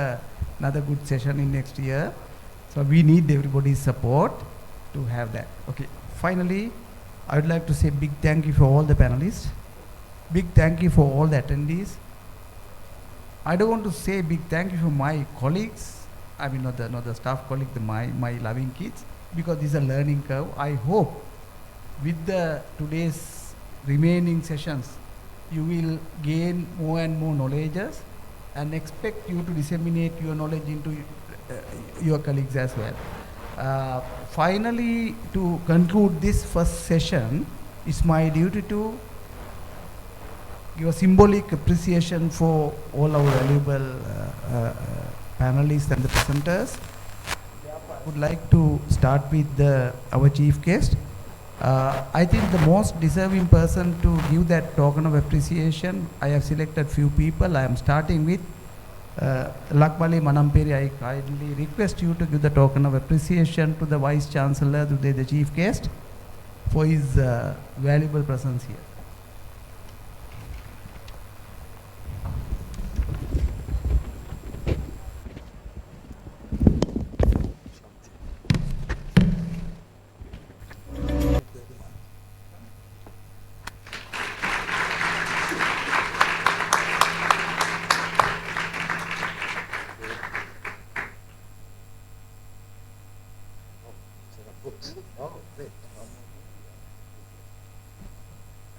another good session in next year. So we need everybody's support to have that. Okay. Finally, I would like to say big thank you for all the panelists. Big thank you for all the attendees. I don't want to say big thank you for my colleagues. I mean, not the staff colleague, my loving kids, because this is a learning curve. I hope with the today's remaining sessions, you will gain more and more knowledges, and expect you to disseminate your knowledge into your colleagues as well. Finally, to conclude this first session, it's my duty to give a symbolic appreciation for all our valuable panelists and the presenters. I would like to start with our chief guest. I think the most deserving person to give that token of appreciation, I have selected few people. I am starting with Lakmali Manamperi. I kindly request you to give the token of appreciation to the Vice Chancellor, today the chief guest, for his valuable presence here.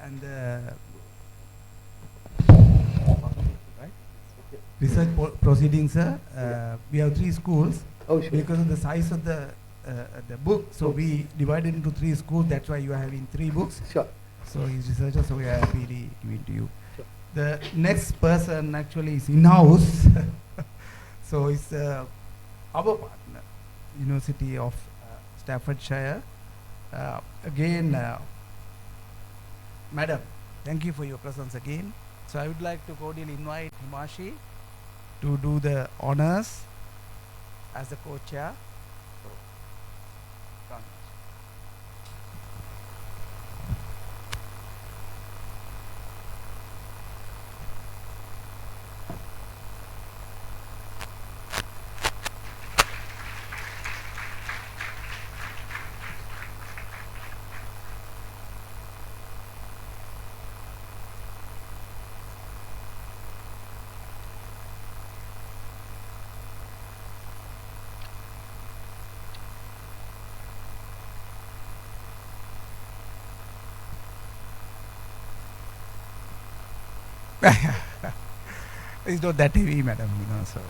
And research proceedings, sir. We have 3 schools.
Oh, sure.
Because of the size of the book, so we divided into 3 schools. That's why you are having 3 books.
Sure.
So he's researcher, so we are happily giving to you.
Sure.
The next person actually is in-house. So it's our partner, University of Staffordshire. Again, Madam, thank you for your presence again. So I would like to cordially invite Himashi to do the honors as the co-chair. So, done. It's not that heavy, madam, so.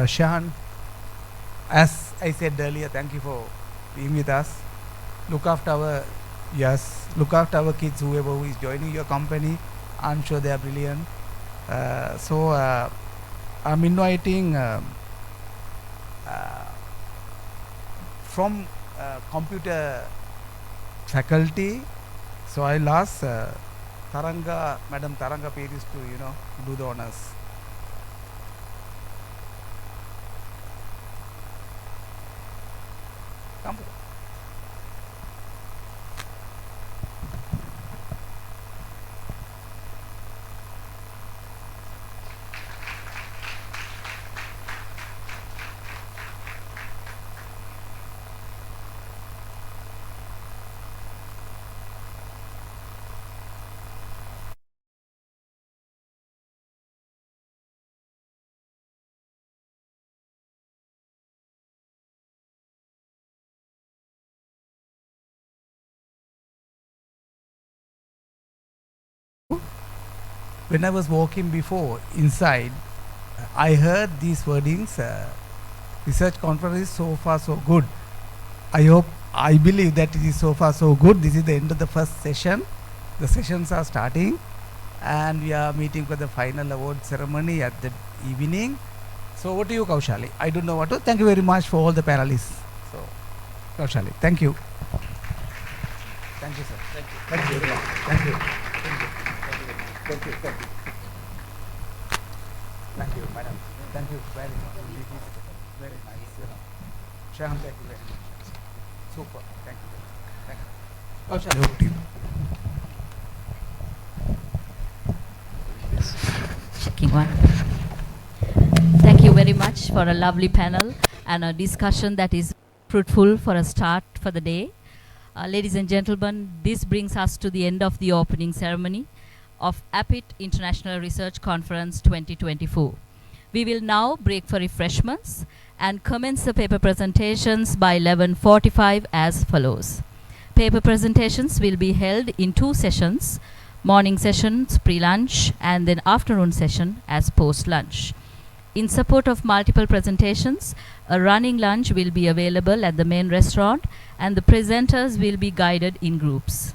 Shahan, as I said earlier, thank you for being with us. Look after our kids, who is joining your company. I'm sure they are brilliant. So I'm inviting from computer faculty. So I'll ask Taranga, Madam Taranga Peris to do the honors. Come. when I was walking before inside, I heard these wordings, research conference is so far so good. I believe that it is so far so good. This is the end of the first session. The sessions are starting and we are meeting for the final award ceremony at the evening. So over to you, Kaushali. I don't know what to. Thank you very much for all the panelists. So, Kaushali, thank you. Thank you, sir. Thank you. Thank you. Thank you. Thank you. Thank you. Thank you, madam. Thank you very much. It is very nice. Shyam, thank you very much. Super. Thank you. Thank you. Kaushali, over to you.
Checking one. Thank you very much for a lovely panel and a discussion that is fruitful for a start for the day. Ladies and gentlemen, this brings us to the end of the opening ceremony of APIIT International Research Conference 2024. We will now break for refreshments and commence the paper presentations by 11:45 as follows. Paper presentations will be held in 2 sessions, morning sessions pre-lunch and then afternoon session as post-lunch. In support of multiple presentations, a running lunch will be available at the main restaurant and the presenters will be guided in groups.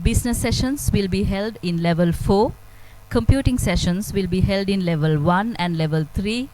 Business sessions will be held in level 4. Computing sessions will be held in level 1 and level 3.